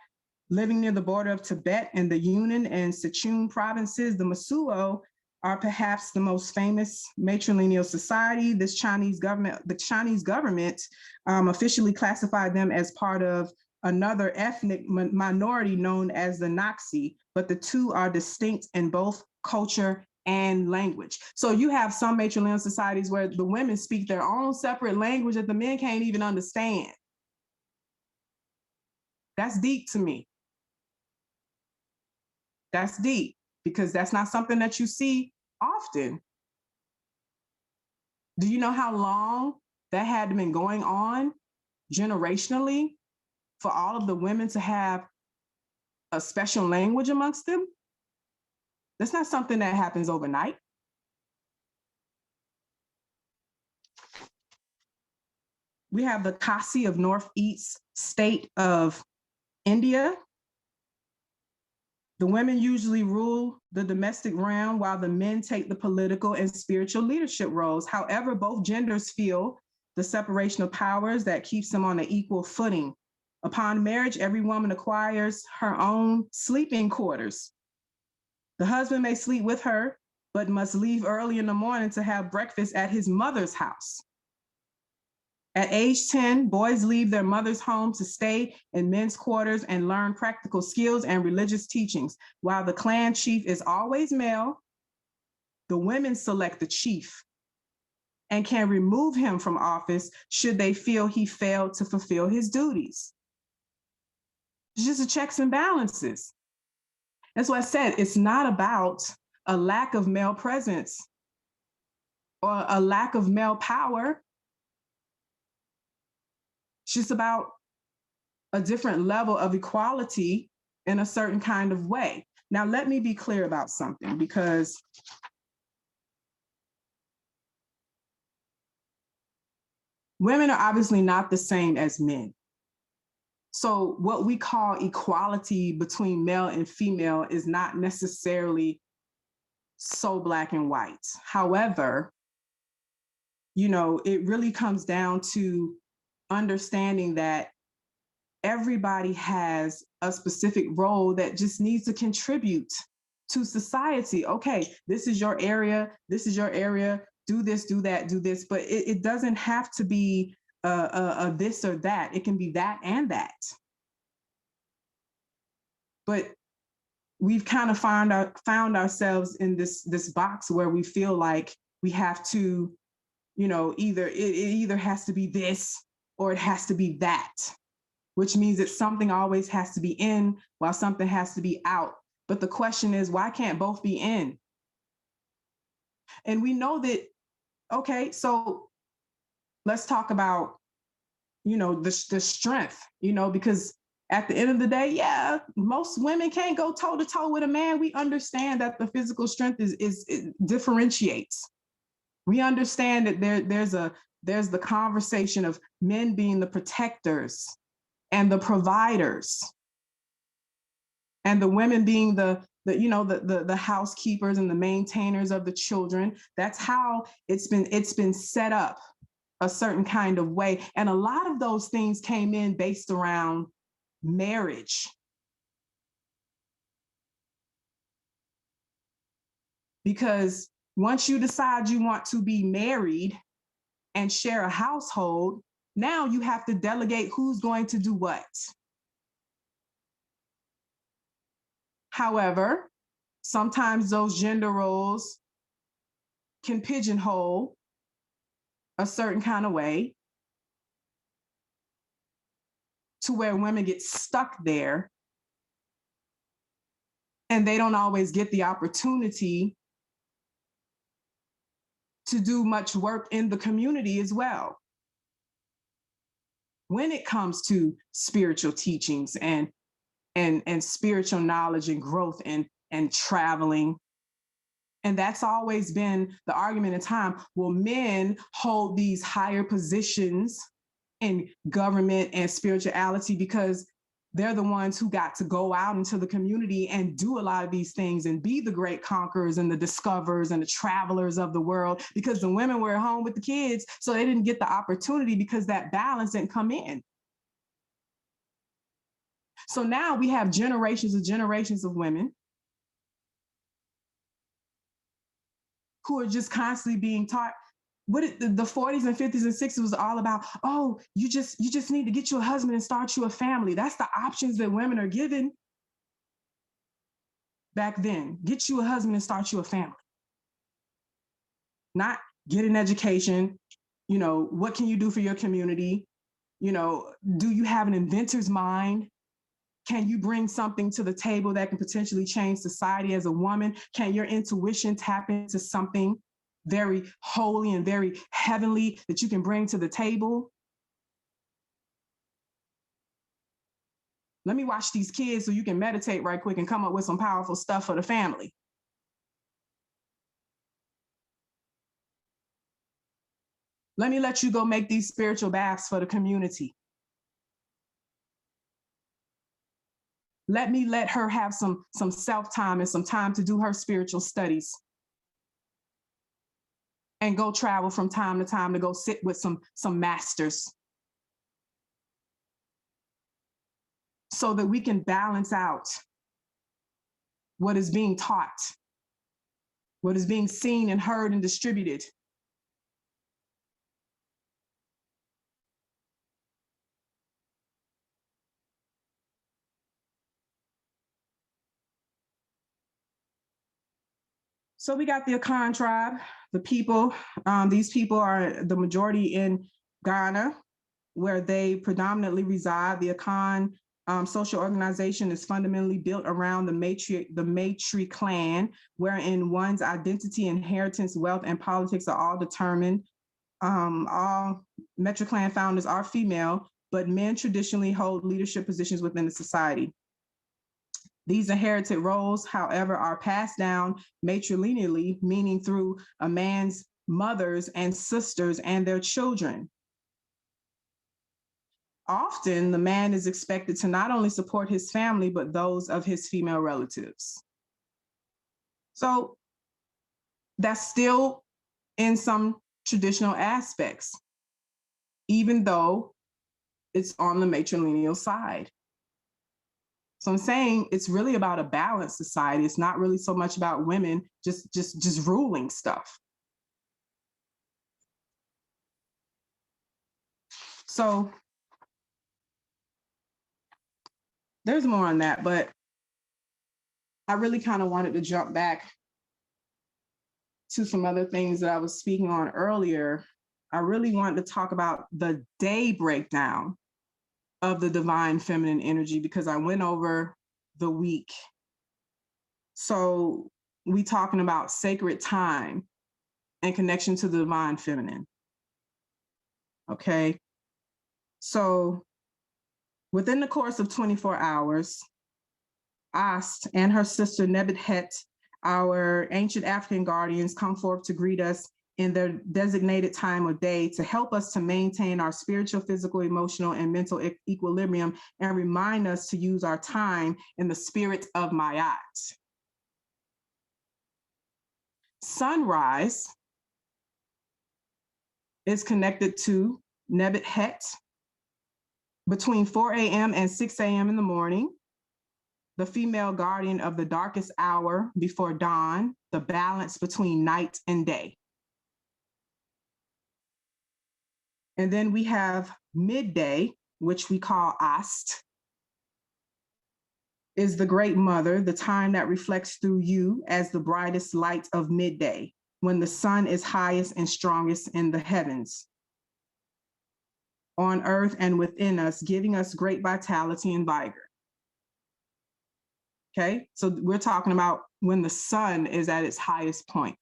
living near the border of Tibet and the Yunnan and Sichuan provinces. The Masuo are perhaps the most famous matrilineal society. The Chinese government officially classified them as part of another ethnic minority known as the Naxi, but the two are distinct in both culture and language. So you have some matrilineal societies where the women speak their own separate language that the men can't even understand. That's deep to me. That's deep, because that's not something that you see often. Do you know how long that had been going on generationally for all of the women to have a special language amongst them? That's not something that happens overnight. We have the Kasi of Northeast state of India. The women usually rule the domestic realm while the men take the political and spiritual leadership roles. However, both genders feel the separation of powers that keeps them on an equal footing. Upon marriage, every woman acquires her own sleeping quarters. The husband may sleep with her, but must leave early in the morning to have breakfast at his mother's house. At age 10, boys leave their mother's home to stay in men's quarters and learn practical skills and religious teachings. While the clan chief is always male, the women select the chief and can remove him from office should they feel he failed to fulfill his duties. It's just a checks and balances. That's why I said it's not about a lack of male presence or a lack of male power. It's just about a different level of equality in a certain kind of way. Now, let me be clear about something, because women are obviously not the same as men. So what we call equality between male and female is not necessarily so black and white. However, you know, it really comes down to understanding that everybody has a specific role that just needs to contribute to society. Okay, this is your area, this is your area, do this, do that, do this, but it doesn't have to be a this or that. It can be that and that. But we've kind of found ourselves in this box where we feel like we have to, you know, it either has to be this or it has to be that, which means that something always has to be in while something has to be out. But the question is, why can't both be in? And we know that, okay, so let's talk about, you know, the strength, you know, because at the end of the day, yeah, most women can't go toe to toe with a man. We understand that the physical strength it differentiates. We understand that there's the conversation of men being the protectors and the providers, and the women being the housekeepers and the maintainers of the children. That's how it's been set up a certain kind of way. And a lot of those things came in based around marriage. Because once you decide you want to be married and share a household, now you have to delegate who's going to do what. However, sometimes those gender roles can pigeonhole a certain kind of way to where women get stuck there and they don't always get the opportunity to do much work in the community as well. When it comes to spiritual teachings and spiritual knowledge and growth and traveling. And that's always been the argument in time. Will men hold these higher positions in government and spirituality because they're the ones who got to go out into the community and do a lot of these things and be the great conquerors and the discoverers and the travelers of the world, because the women were at home with the kids, so they didn't get the opportunity because that balance didn't come in. So now we have generations of women who are just constantly being taught what the 40s and 50s and 60s was all about. Oh, you just need to get you a husband and start you a family. That's the options that women are given back then. Get you a husband and start you a family. Not get an education. You know, what can you do for your community? You know, do you have an inventor's mind? Can you bring something to the table that can potentially change society as a woman? Can your intuition tap into something very holy and very heavenly that you can bring to the table? Let me watch these kids so you can meditate right quick and come up with some powerful stuff for the family. Let me let you go make these spiritual baths for the community. Let her have some self-time and some time to do her spiritual studies. And go travel from time to time to go sit with some masters. So that we can balance out what is being taught, what is being seen and heard and distributed. So we got the Akan tribe, the people. These people are the majority in Ghana, where they predominantly reside. The Akan social organization is fundamentally built around the Matri clan, wherein one's identity, inheritance, wealth, and politics are all determined. All Matri clan founders are female, but men traditionally hold leadership positions within the society. These inherited roles, however, are passed down matrilineally, meaning through a man's mothers and sisters and their children. often the man is expected to not only support his family, but those of his female relatives. So that's still in some traditional aspects, even though it's on the matrilineal side. So I'm saying it's really about a balanced society. It's not really so much about women just ruling stuff. So there's more on that, but I really kind of wanted to jump back to some other things that I was speaking on earlier. I really wanted to talk about the day breakdown of the divine feminine energy because I went over the week. So we talking about sacred time and connection to the divine feminine. Okay. So within the course of 24 hours, Ast and her sister Nebet-Het, our ancient African guardians, come forth to greet us in their designated time of day to help us to maintain our spiritual, physical, emotional, and mental equilibrium and remind us to use our time in the spirit of Ma'at. Sunrise is connected to Nebet-Het between 4 a.m. and 6 a.m. in the morning, the female guardian of the darkest hour before dawn, the balance between night and day. And then we have midday, which we call Ast, is the great mother, the time that reflects through you as the brightest light of midday, when the sun is highest and strongest in the heavens, on earth and within us, giving us great vitality and vigor. Okay, so we're talking about when the sun is at its highest point.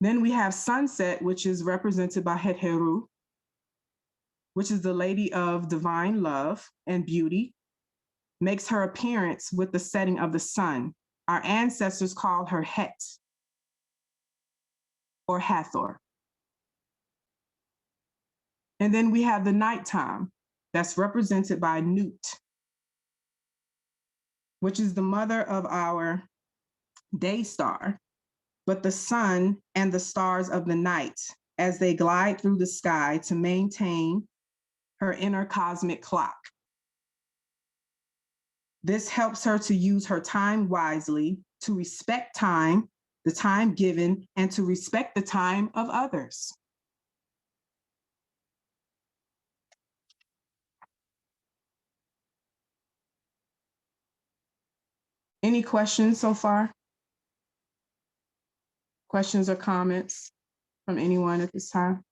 Then we have sunset, which is represented by Het-Heru, which is the lady of divine love and beauty, makes her appearance with the setting of the sun. Our ancestors called her Het or Hathor. And then we have the nighttime that's represented by Nut, which is the mother of our day star, but the sun and the stars of the night as they glide through the sky to maintain her inner cosmic clock. This helps her to use her time wisely, to respect time, the time given, and to respect the time of others. Any questions so far? Questions or comments from anyone at this time?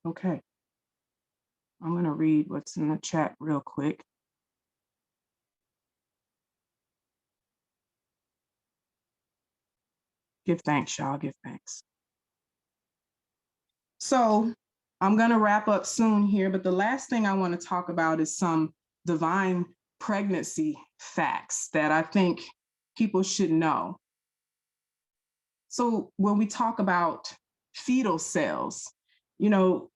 Okay. I'm going to read what's in the chat real quick. Give thanks, y'all. Give thanks. So I'm going to wrap up soon here, but the last thing I want to talk about is some divine pregnancy facts that I think people should know. So when we talk about fetal cells, you know,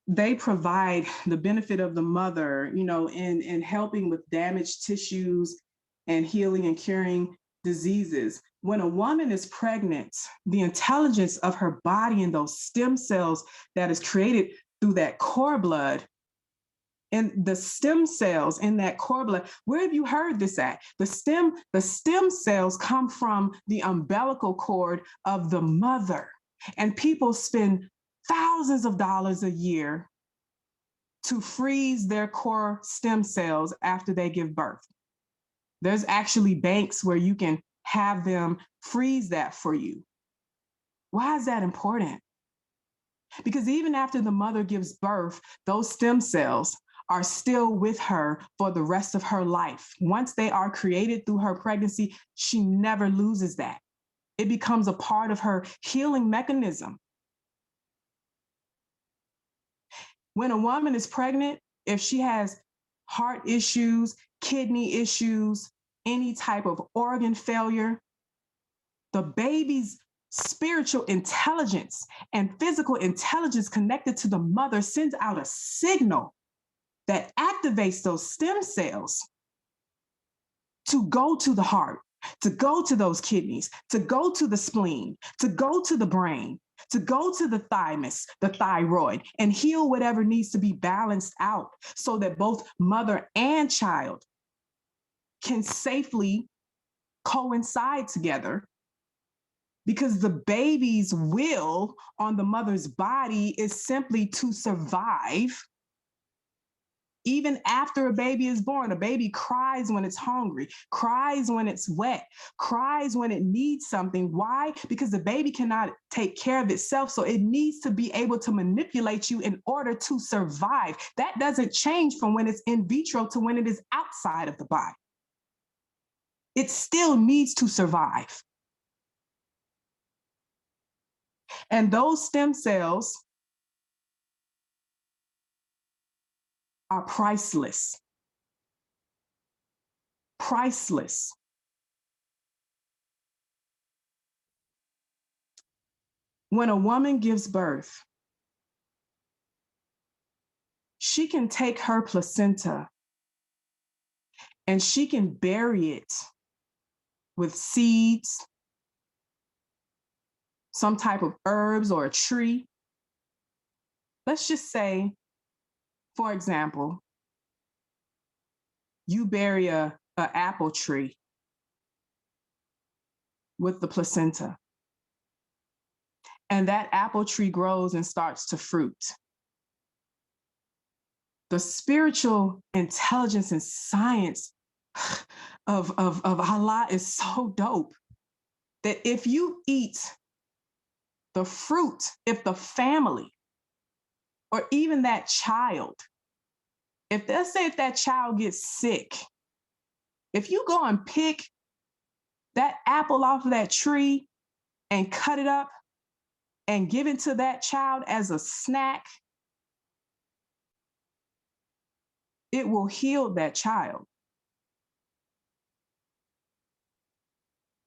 they provide the benefit of the mother, you know, in helping with damaged tissues and healing and curing diseases. When a woman is pregnant, the intelligence of her body and those stem cells that is created through that cord blood, and the stem cells in that cord blood, where have you heard this at? The stem cells come from the umbilical cord of the mother, and people spend thousands of dollars a year to freeze their core stem cells after they give birth. There's actually banks where you can have them freeze that for you. Why is that important? Because even after the mother gives birth, those stem cells are still with her for the rest of her life. Once they are created through her pregnancy, she never loses that. It becomes a part of her healing mechanism. When a woman is pregnant, if she has heart issues, kidney issues, any type of organ failure, the baby's spiritual intelligence and physical intelligence connected to the mother sends out a signal that activates those stem cells to go to the heart, to go to those kidneys, to go to the spleen, to go to the brain, to go to the thymus, the thyroid, and heal whatever needs to be balanced out so that both mother and child can safely coincide together, because the baby's will on the mother's body is simply to survive. Even after a baby is born, a baby cries when it's hungry, cries when it's wet, cries when it needs something. Why? Because the baby cannot take care of itself, so it needs to be able to manipulate you in order to survive. That doesn't change from when it's in vitro to when it is outside of the body. It still needs to survive. And those stem cells are priceless. Priceless. When a woman gives birth, she can take her placenta and she can bury it with seeds, some type of herbs or a tree. Let's just say, for example, you bury an apple tree with the placenta, and that apple tree grows and starts to fruit. The spiritual intelligence and science of Allah is so dope that if you eat the fruit, if the family, or even that child, if let's say if that child gets sick, if you go and pick that apple off of that tree and cut it up and give it to that child as a snack, it will heal that child.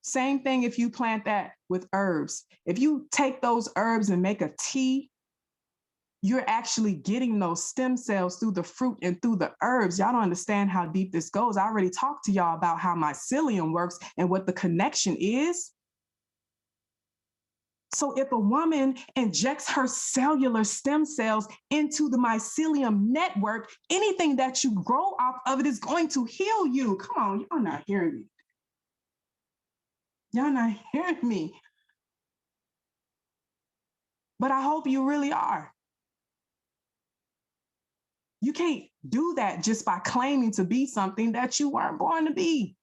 Same thing if you plant that with herbs. If you take those herbs and make a tea, you're actually getting those stem cells through the fruit and through the herbs. Y'all don't understand how deep this goes. I already talked to y'all about how mycelium works and what the connection is. So if a woman injects her cellular stem cells into the mycelium network, anything that you grow off of it is going to heal you. Come on, y'all not hearing me. Y'all not hearing me. But I hope you really are. You can't do that just by claiming to be something that you weren't born to be.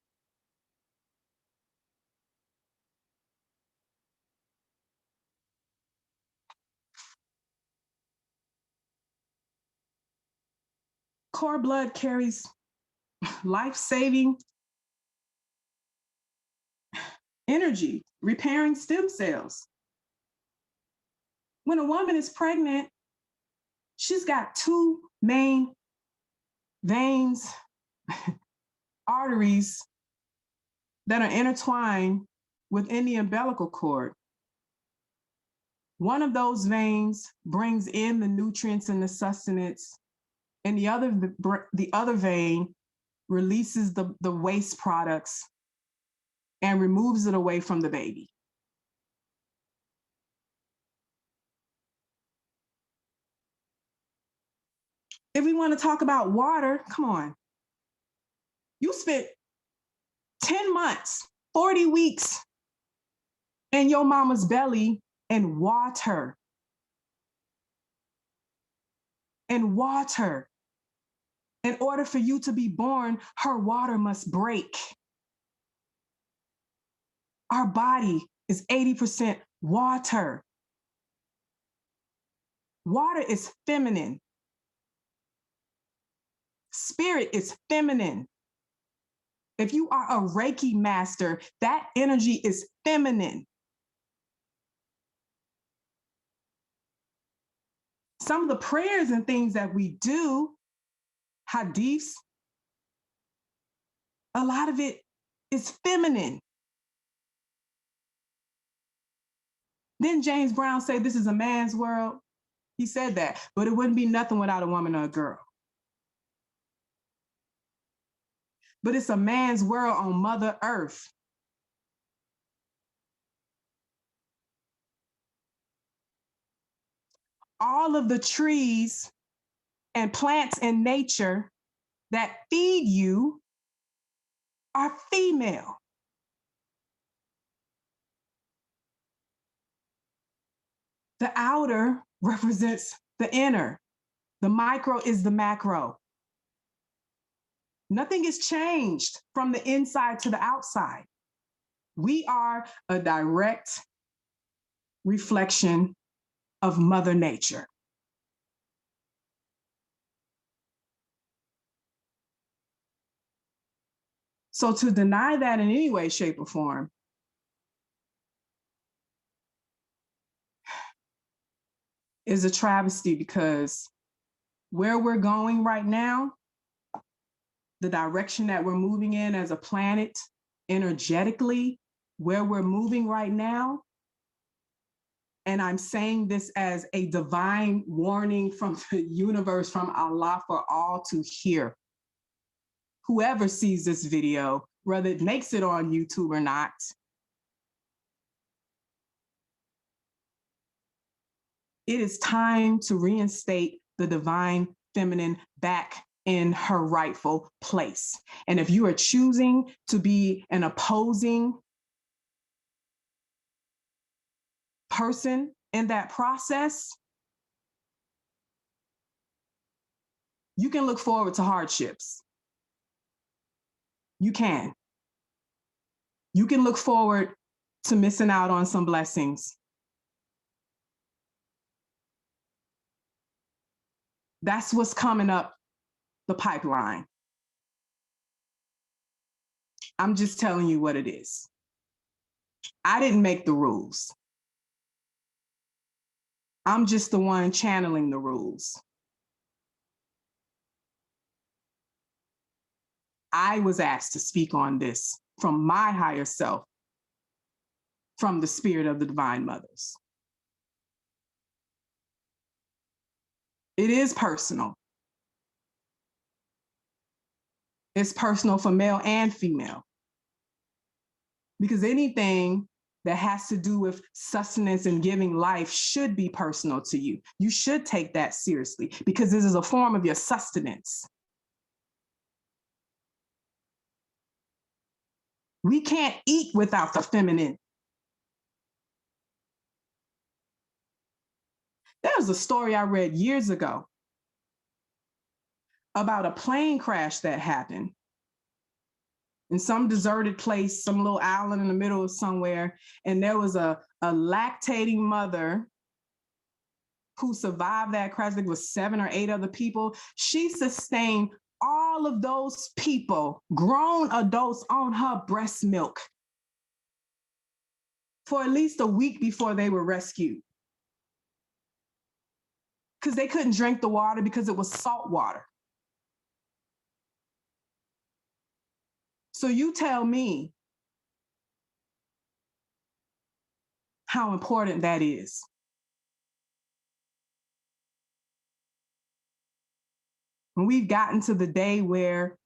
Core blood carries life-saving energy, repairing stem cells. When a woman is pregnant, she's got two main veins, arteries that are intertwined within the umbilical cord. One of those veins brings in the nutrients and the sustenance, and the other vein releases the waste products and removes it away from the baby. If we want to talk about water, come on. You spent 10 months, 40 weeks in your mama's belly and water. And water. In order for you to be born, her water must break. Our body is 80% water. Water is feminine. Spirit is feminine. If you are a Reiki master, that energy is feminine. Some of the prayers and things that we do, hadiths, a lot of it is feminine. Didn't James Brown say this is a man's world? He said that, but it wouldn't be nothing without a woman or a girl. But it's a man's world on Mother Earth. All of the trees and plants in nature that feed you are female. The outer represents the inner. The micro is the macro. Nothing is changed from the inside to the outside. We are a direct reflection of Mother Nature. So to deny that in any way, shape, or form is a travesty, because where we're going right now, the direction that we're moving in as a planet, energetically, where we're moving right now, and I'm saying this as a divine warning from the universe, from Allah, for all to hear. Whoever sees this video, whether it makes it on YouTube or not, it is time to reinstate the divine feminine back in her rightful place. And if you are choosing to be an opposing person in that process, you can look forward to hardships. You can. You can look forward to missing out on some blessings. That's what's coming up the pipeline. I'm just telling you what it is. I didn't make the rules. I'm just the one channeling the rules. I was asked to speak on this from my higher self, from the spirit of the Divine Mothers. It is personal. It's personal for male and female. Because anything that has to do with sustenance and giving life should be personal to you. You should take that seriously, because this is a form of your sustenance. We can't eat without the feminine. There was a story I read years ago about a plane crash that happened in some deserted place, some little island in the middle of somewhere. And there was a lactating mother who survived that crash. I think it was 7 or 8 other people. She sustained all of those people, grown adults, on her breast milk for at least a week before they were rescued. Because they couldn't drink the water because it was salt water. So you tell me how important that is. When we've gotten to the day where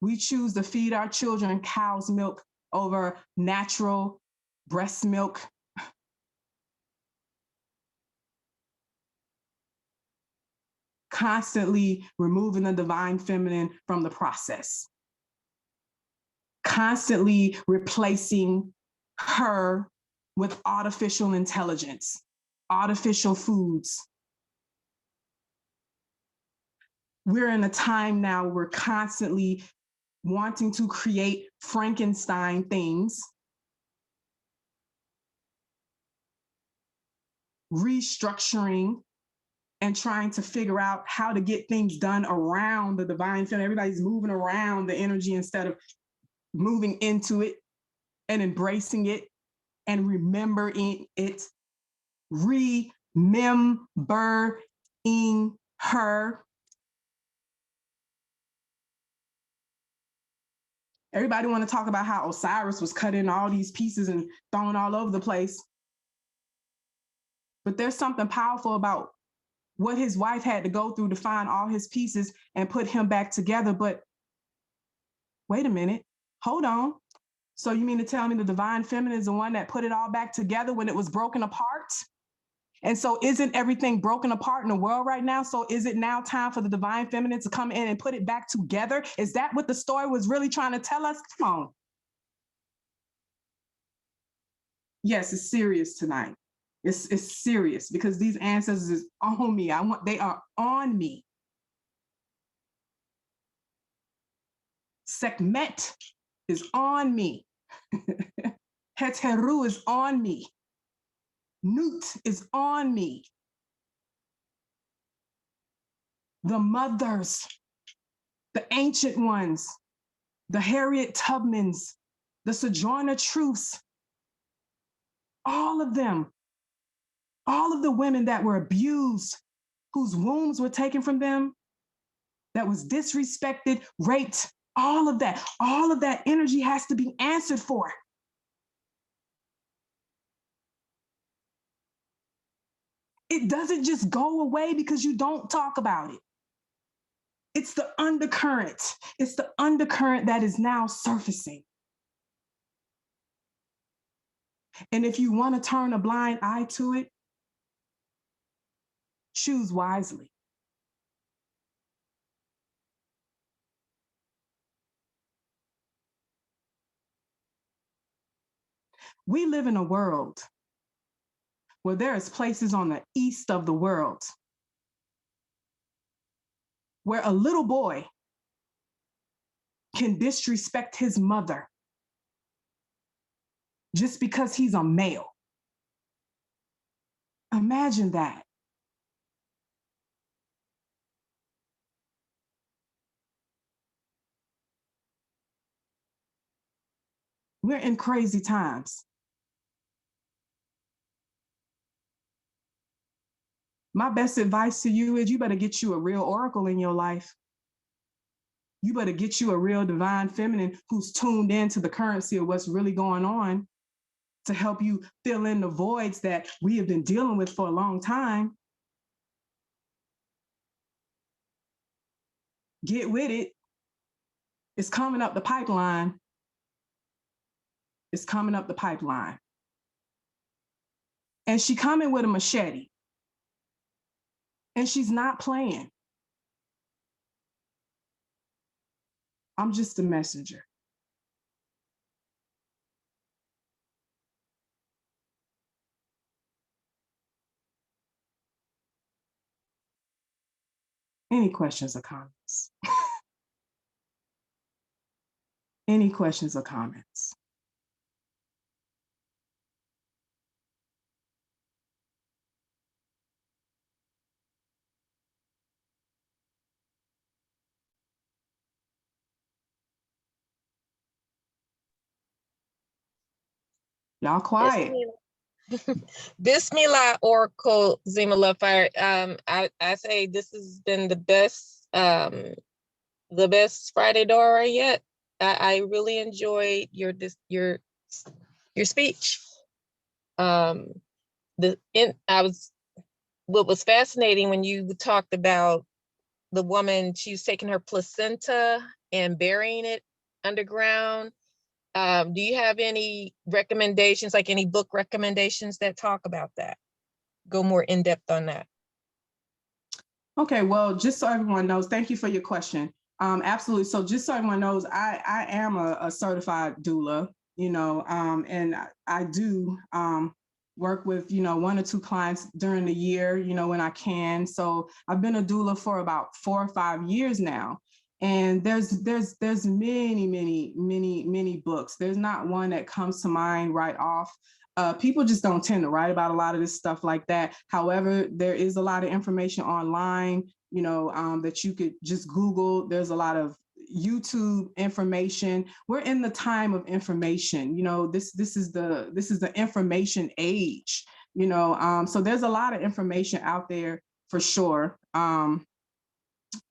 we choose to feed our children cow's milk over natural breast milk, constantly removing the divine feminine from the process, constantly replacing her with artificial intelligence, artificial foods. We're in a time now where we're constantly wanting to create Frankenstein things, restructuring and trying to figure out how to get things done around the divine feminine. Everybody's moving around the energy instead of moving into it and embracing it and remembering it, remembering her. Everybody want to talk about how Osiris was cut in all these pieces and thrown all over the place. But there's something powerful about what his wife had to go through to find all his pieces and put him back together. But wait a minute, hold on. So you mean to tell me the divine feminine is the one that put it all back together when it was broken apart? And so isn't everything broken apart in the world right now? So is it now time for the divine feminine to come in and put it back together? Is that what the story was really trying to tell us? Come on. Yes, it's serious tonight. It's serious because these ancestors is on me. They are on me. Sekhmet is on me. Heteru is on me. Nut is on me. The mothers, the ancient ones, the Harriet Tubmans, the Sojourner Truths, all of them, all of the women that were abused, whose wombs were taken from them, that was disrespected, raped, all of that energy has to be answered for. It doesn't just go away because you don't talk about it. It's the undercurrent. It's the undercurrent that is now surfacing. And if you want to turn a blind eye to it, choose wisely. We live in a world where there is places on the east of the world where a little boy can disrespect his mother just because he's a male. Imagine that. We're in crazy times. My best advice to you is you better get you a real oracle in your life. You better get you a real divine feminine who's tuned into the currency of what's really going on to help you fill in the voids that we have been dealing with for a long time. Get with it. It's coming up the pipeline. It's coming up the pipeline. And she coming with a machete. And she's not playing. I'm just a messenger. Any questions or comments? Any questions or comments? Y'all quiet. Bismillah, Oracle, Zema Love Fire. I say this has been the best Friday Darrah yet. I really enjoyed your speech. What was fascinating when you talked about the woman, she was taking her placenta and burying it underground. Do you have any recommendations, like any book recommendations that talk about that? Go more in depth on that. Okay, well, just so everyone knows, thank you for your question. Absolutely. So just so everyone knows, I am a certified doula, and I do work with, 1 or 2 clients during the year, when I can. So I've been a doula for about 4 or 5 years now. And there's many books. There's not one that comes to mind right off. People just don't tend to write about a lot of this stuff like that. However, there is a lot of information online, that you could just Google. There's a lot of YouTube information. We're in the time of information. This is the information age. So there's a lot of information out there for sure.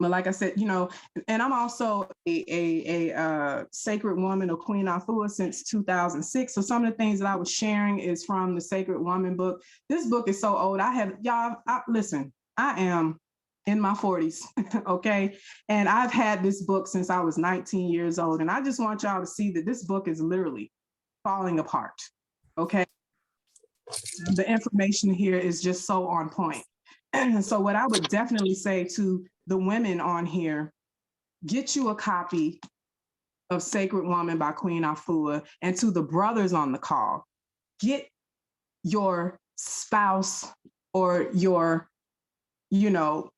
But like I said, you know, and I'm also a sacred woman, a Queen Afua since 2006. So some of the things that I was sharing is from the Sacred Woman book. This book is so old. Listen, I am in my 40s, okay? And I've had this book since I was 19 years old. And I just want y'all to see that this book is literally falling apart, okay? The information here is just so on point. So what I would definitely say to the women on here, get you a copy of Sacred Woman by Queen Afua, and to the brothers on the call, get your spouse or your, you know,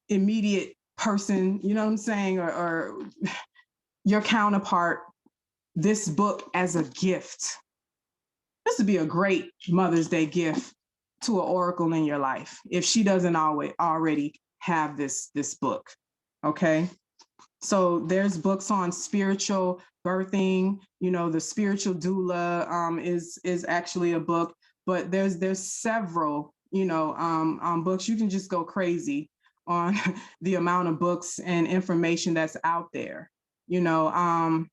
immediate person, you know what I'm saying, or your counterpart, this book as a gift. This would be a great Mother's Day gift to an oracle in your life if she doesn't already have this book, okay? So there's books on spiritual birthing, you know, the spiritual doula is actually a book, but there's several, you know, books. You can just go crazy on the amount of books and information that's out there, you know.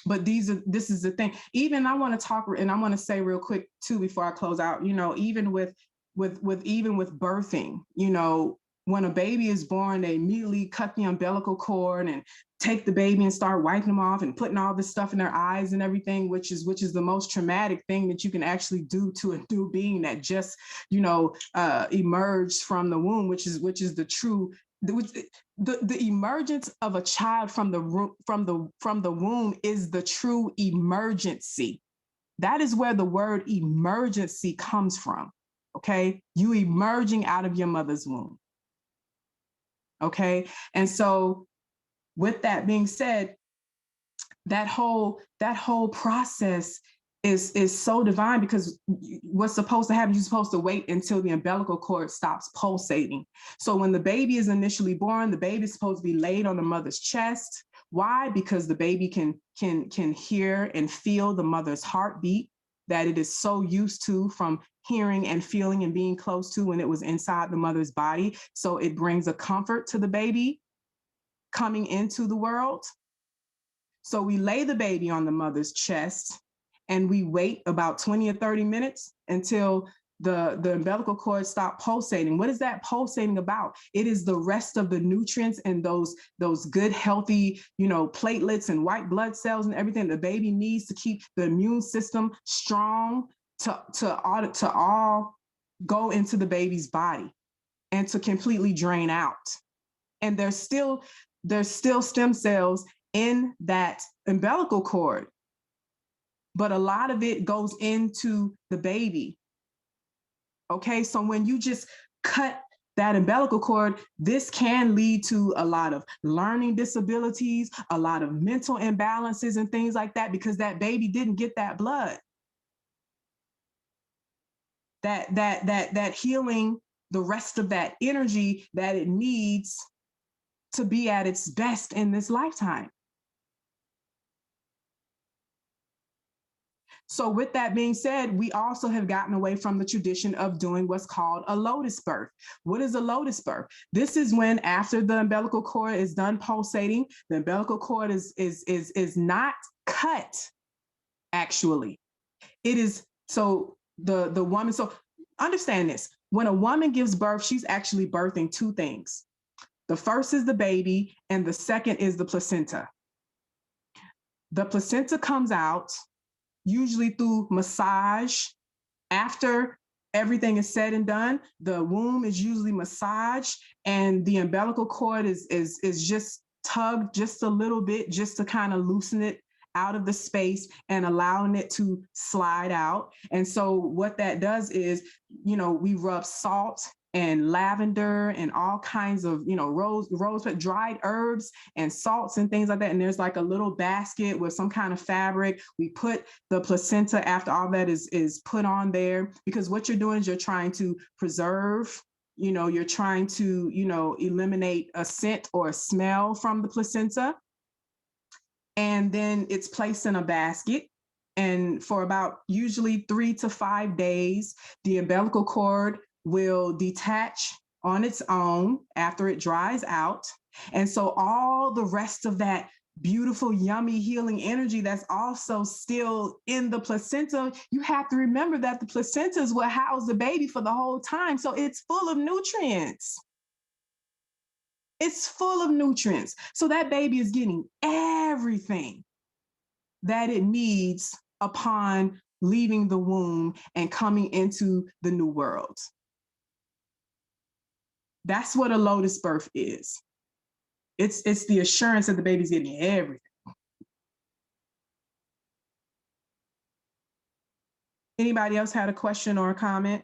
But this is the thing. Even I want to talk, and I want to say real quick too before I close out, you know, even with birthing, you know, when a baby is born, they immediately cut the umbilical cord and take the baby and start wiping them off and putting all this stuff in their eyes and everything, which is the most traumatic thing that you can actually do to a new being that just, you know, emerged from the womb, which is the true. The emergence of a child from the womb is the true emergency. That is where the word emergency comes from. Okay, you emerging out of your mother's womb. Okay, and so with that being said, that whole process is so divine, because what's supposed to happen, you're supposed to wait until the umbilical cord stops pulsating. So when the baby is initially born, the baby is supposed to be laid on the mother's chest. Why? Because the baby can hear and feel the mother's heartbeat that it is so used to from hearing and feeling and being close to when it was inside the mother's body. So it brings a comfort to the baby coming into the world. So we lay the baby on the mother's chest and we wait about 20 or 30 minutes until the umbilical cord stop pulsating. What is that pulsating about? It is the rest of the nutrients and those good, healthy, you know, platelets and white blood cells and everything the baby needs to keep the immune system strong to all go into the baby's body and to completely drain out. And there's still stem cells in that umbilical cord, but a lot of it goes into the baby. Okay, so when you just cut that umbilical cord, this can lead to a lot of learning disabilities, a lot of mental imbalances and things like that, because that baby didn't get that blood. That healing, the rest of that energy that it needs to be at its best in this lifetime. So with that being said, we also have gotten away from the tradition of doing what's called a lotus birth. What is a lotus birth? This is when after the umbilical cord is done pulsating, the umbilical cord is not cut, actually. It is, so the woman, so understand this, when a woman gives birth, she's actually birthing two things. The first is the baby, and the second is the placenta. The placenta comes out usually through massage. After everything is said and done, the womb is usually massaged, and the umbilical cord is just tugged just a little bit, just to kind of loosen it out of the space and allowing it to slide out. And so what that does is, you know, we rub salt and lavender and all kinds of, you know, rose, dried herbs and salts and things like that. And there's like a little basket with some kind of fabric. We put the placenta after all that is put on there, because what you're doing is you're trying to preserve, you know, you're trying to, you know, eliminate a scent or a smell from the placenta. And then it's placed in a basket. And for about usually 3 to 5 days, the umbilical cord will detach on its own after it dries out. And so all the rest of that beautiful, yummy, healing energy that's also still in the placenta, you have to remember that the placenta is what housed the baby for the whole time. So it's full of nutrients. It's full of nutrients. So that baby is getting everything that it needs upon leaving the womb and coming into the new world. That's what a lotus birth is. It's the assurance that the baby's getting everything. Anybody else had a question or a comment?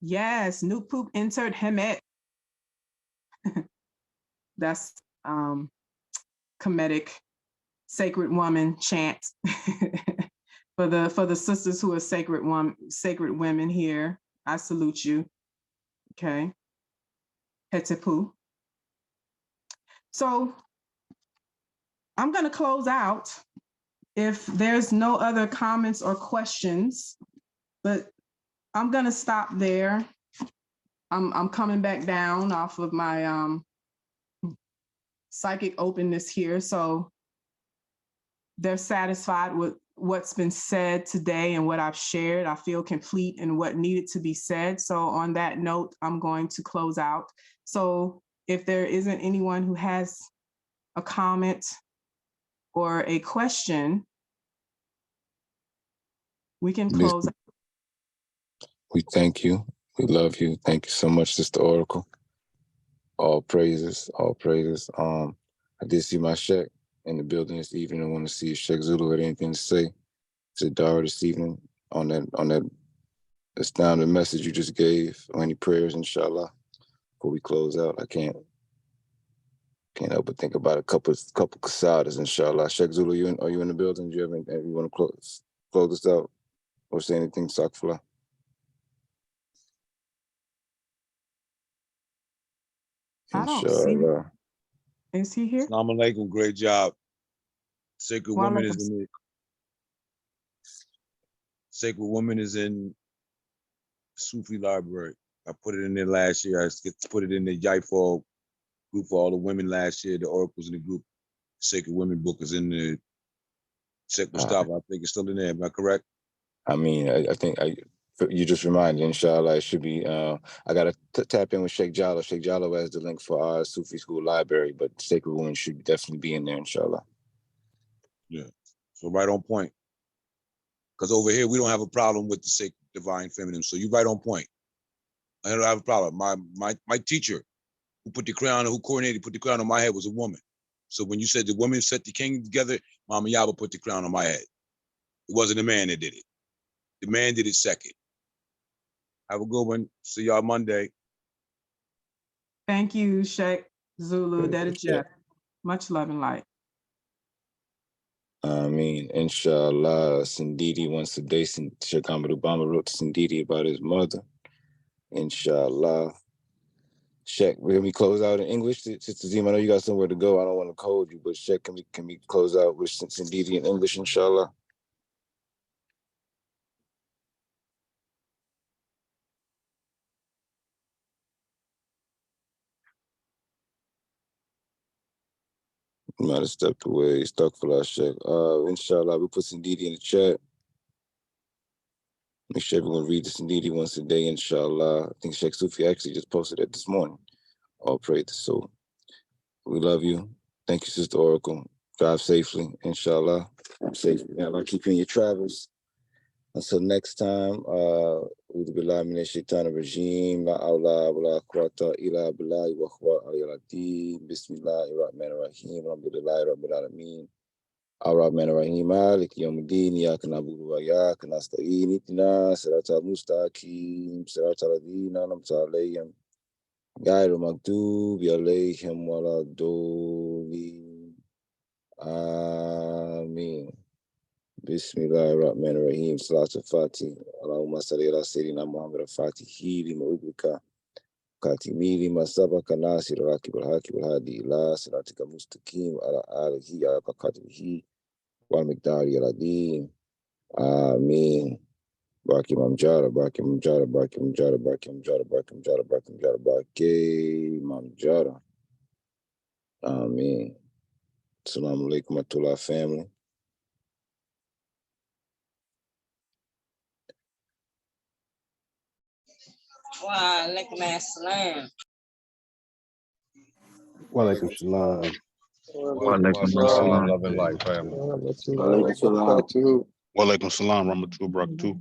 Yes, Nukpoop insert Hemet. That's Kemetic sacred woman chant for the sisters who are sacred women here. I salute you. Okay. Hetepu. So I'm going to close out if there's no other comments or questions, but I'm going to stop there. I'm coming back down off of my psychic openness here. So they're satisfied with what's been said today and what I've shared. I feel complete in what needed to be said. So on that note, I'm going to close out. So if there isn't anyone who has a comment or a question, we can close out. We thank you. We love you. Thank you so much, Sister Oracle. All praises, all praises. I did see my Sheikh in the building this evening. I want to see if Sheikh Zulu had anything to say to Darrah this evening on that astounding message you just gave, or any prayers, inshallah, before we close out. I can't help but think about a couple kasadas, inshallah. Sheikh Zulu, are you in the building? Do you have anything you want to close this out or say anything, Sakfullah? I don't see him. Is he here? Assalamu alaikum, great job. Sacred Woman is in the Sacred Woman is in Sufi Library. I put it in there last year. I put it in the Yaifal group for all the women last year. The oracles in the group. Sacred Women book is in the Sheikh Mustafa. I think it's still in there. Am I correct? I mean, I think you just reminded, inshallah, it should be. I got to tap in with Sheikh Jallo. Sheikh Jallo has the link for our Sufi School library, but Sacred Woman should definitely be in there, inshallah. Yeah. So right on point. Because over here, we don't have a problem with the sacred divine feminine. So you're right on point. I don't have a problem. My teacher who put the crown, who coordinated, put the crown on my head was a woman. So when you said the woman set the king together, Mama Yaba put the crown on my head. It wasn't the man that did it. The man did it second. Have a good one. See y'all Monday. Thank you, Sheikh Zulu. That is Jeff. Much love and light. I mean, inshallah, Sindidi once a day, Sheikh Ahmed Obama wrote to Sindidi about his mother. Inshallah. Sheikh, can we close out in English? Sister Zema, I know you got somewhere to go. I don't want to hold you, but Sheikh, can we close out with Sindidi in English, inshallah? You might have stepped away. Stuck for last Sheikh. Inshallah, we put Sindidi in the chat. Make sure everyone read the Sindidi once a day, inshallah. I think Sheikh Sufi actually just posted it this morning. All praise the soul. We love you. Thank you, Sister Oracle. Drive safely, inshallah. Safely. Allah keep you in your travels. Until next time, Udu Billah Minash Shaitanir Rajim, La Awla wa La Quwwata Illa Billahi wa Huwa Al Azim. Bismillahir Rahmanir Rahim. Alhamdulillahi Rabbil Alamin. Ar-Rahman Ar-Rahim. Malik Yawmiddin. Iyyaka na'budu wa iyyaka nasta'in. Ihdina siratal mustaqim. Siratal ladzina an'amta 'alaihim. Ghayril maghdubi 'alaihim waladdallin. Ameen. Bismillahirrahmanirrahim. Salatul Fatih. Allahumma salli ala Sayyidina Muhammad al-Fatihi lima ugrika. Katimi lima sabaka nasir rakib al-haqib al-hadi ila salatika mustaqim ala alihi ala qadrihi Wa miqdari al-azim. Ameen. Baki Mamjara, Baki Mamjara, Baki Mamjara, Baki Mamjara, Baki Mamjara, Baki Mamjara, Baki Mamjara. Ameen. Assalamu alaikum warahmatullahi family. Wa alaikum assalam. Wa alaikum salam. Walaikum salam, love and light, family. Wa alaikum salam. Walaikum salam, rahmatullahi wa barakatuh.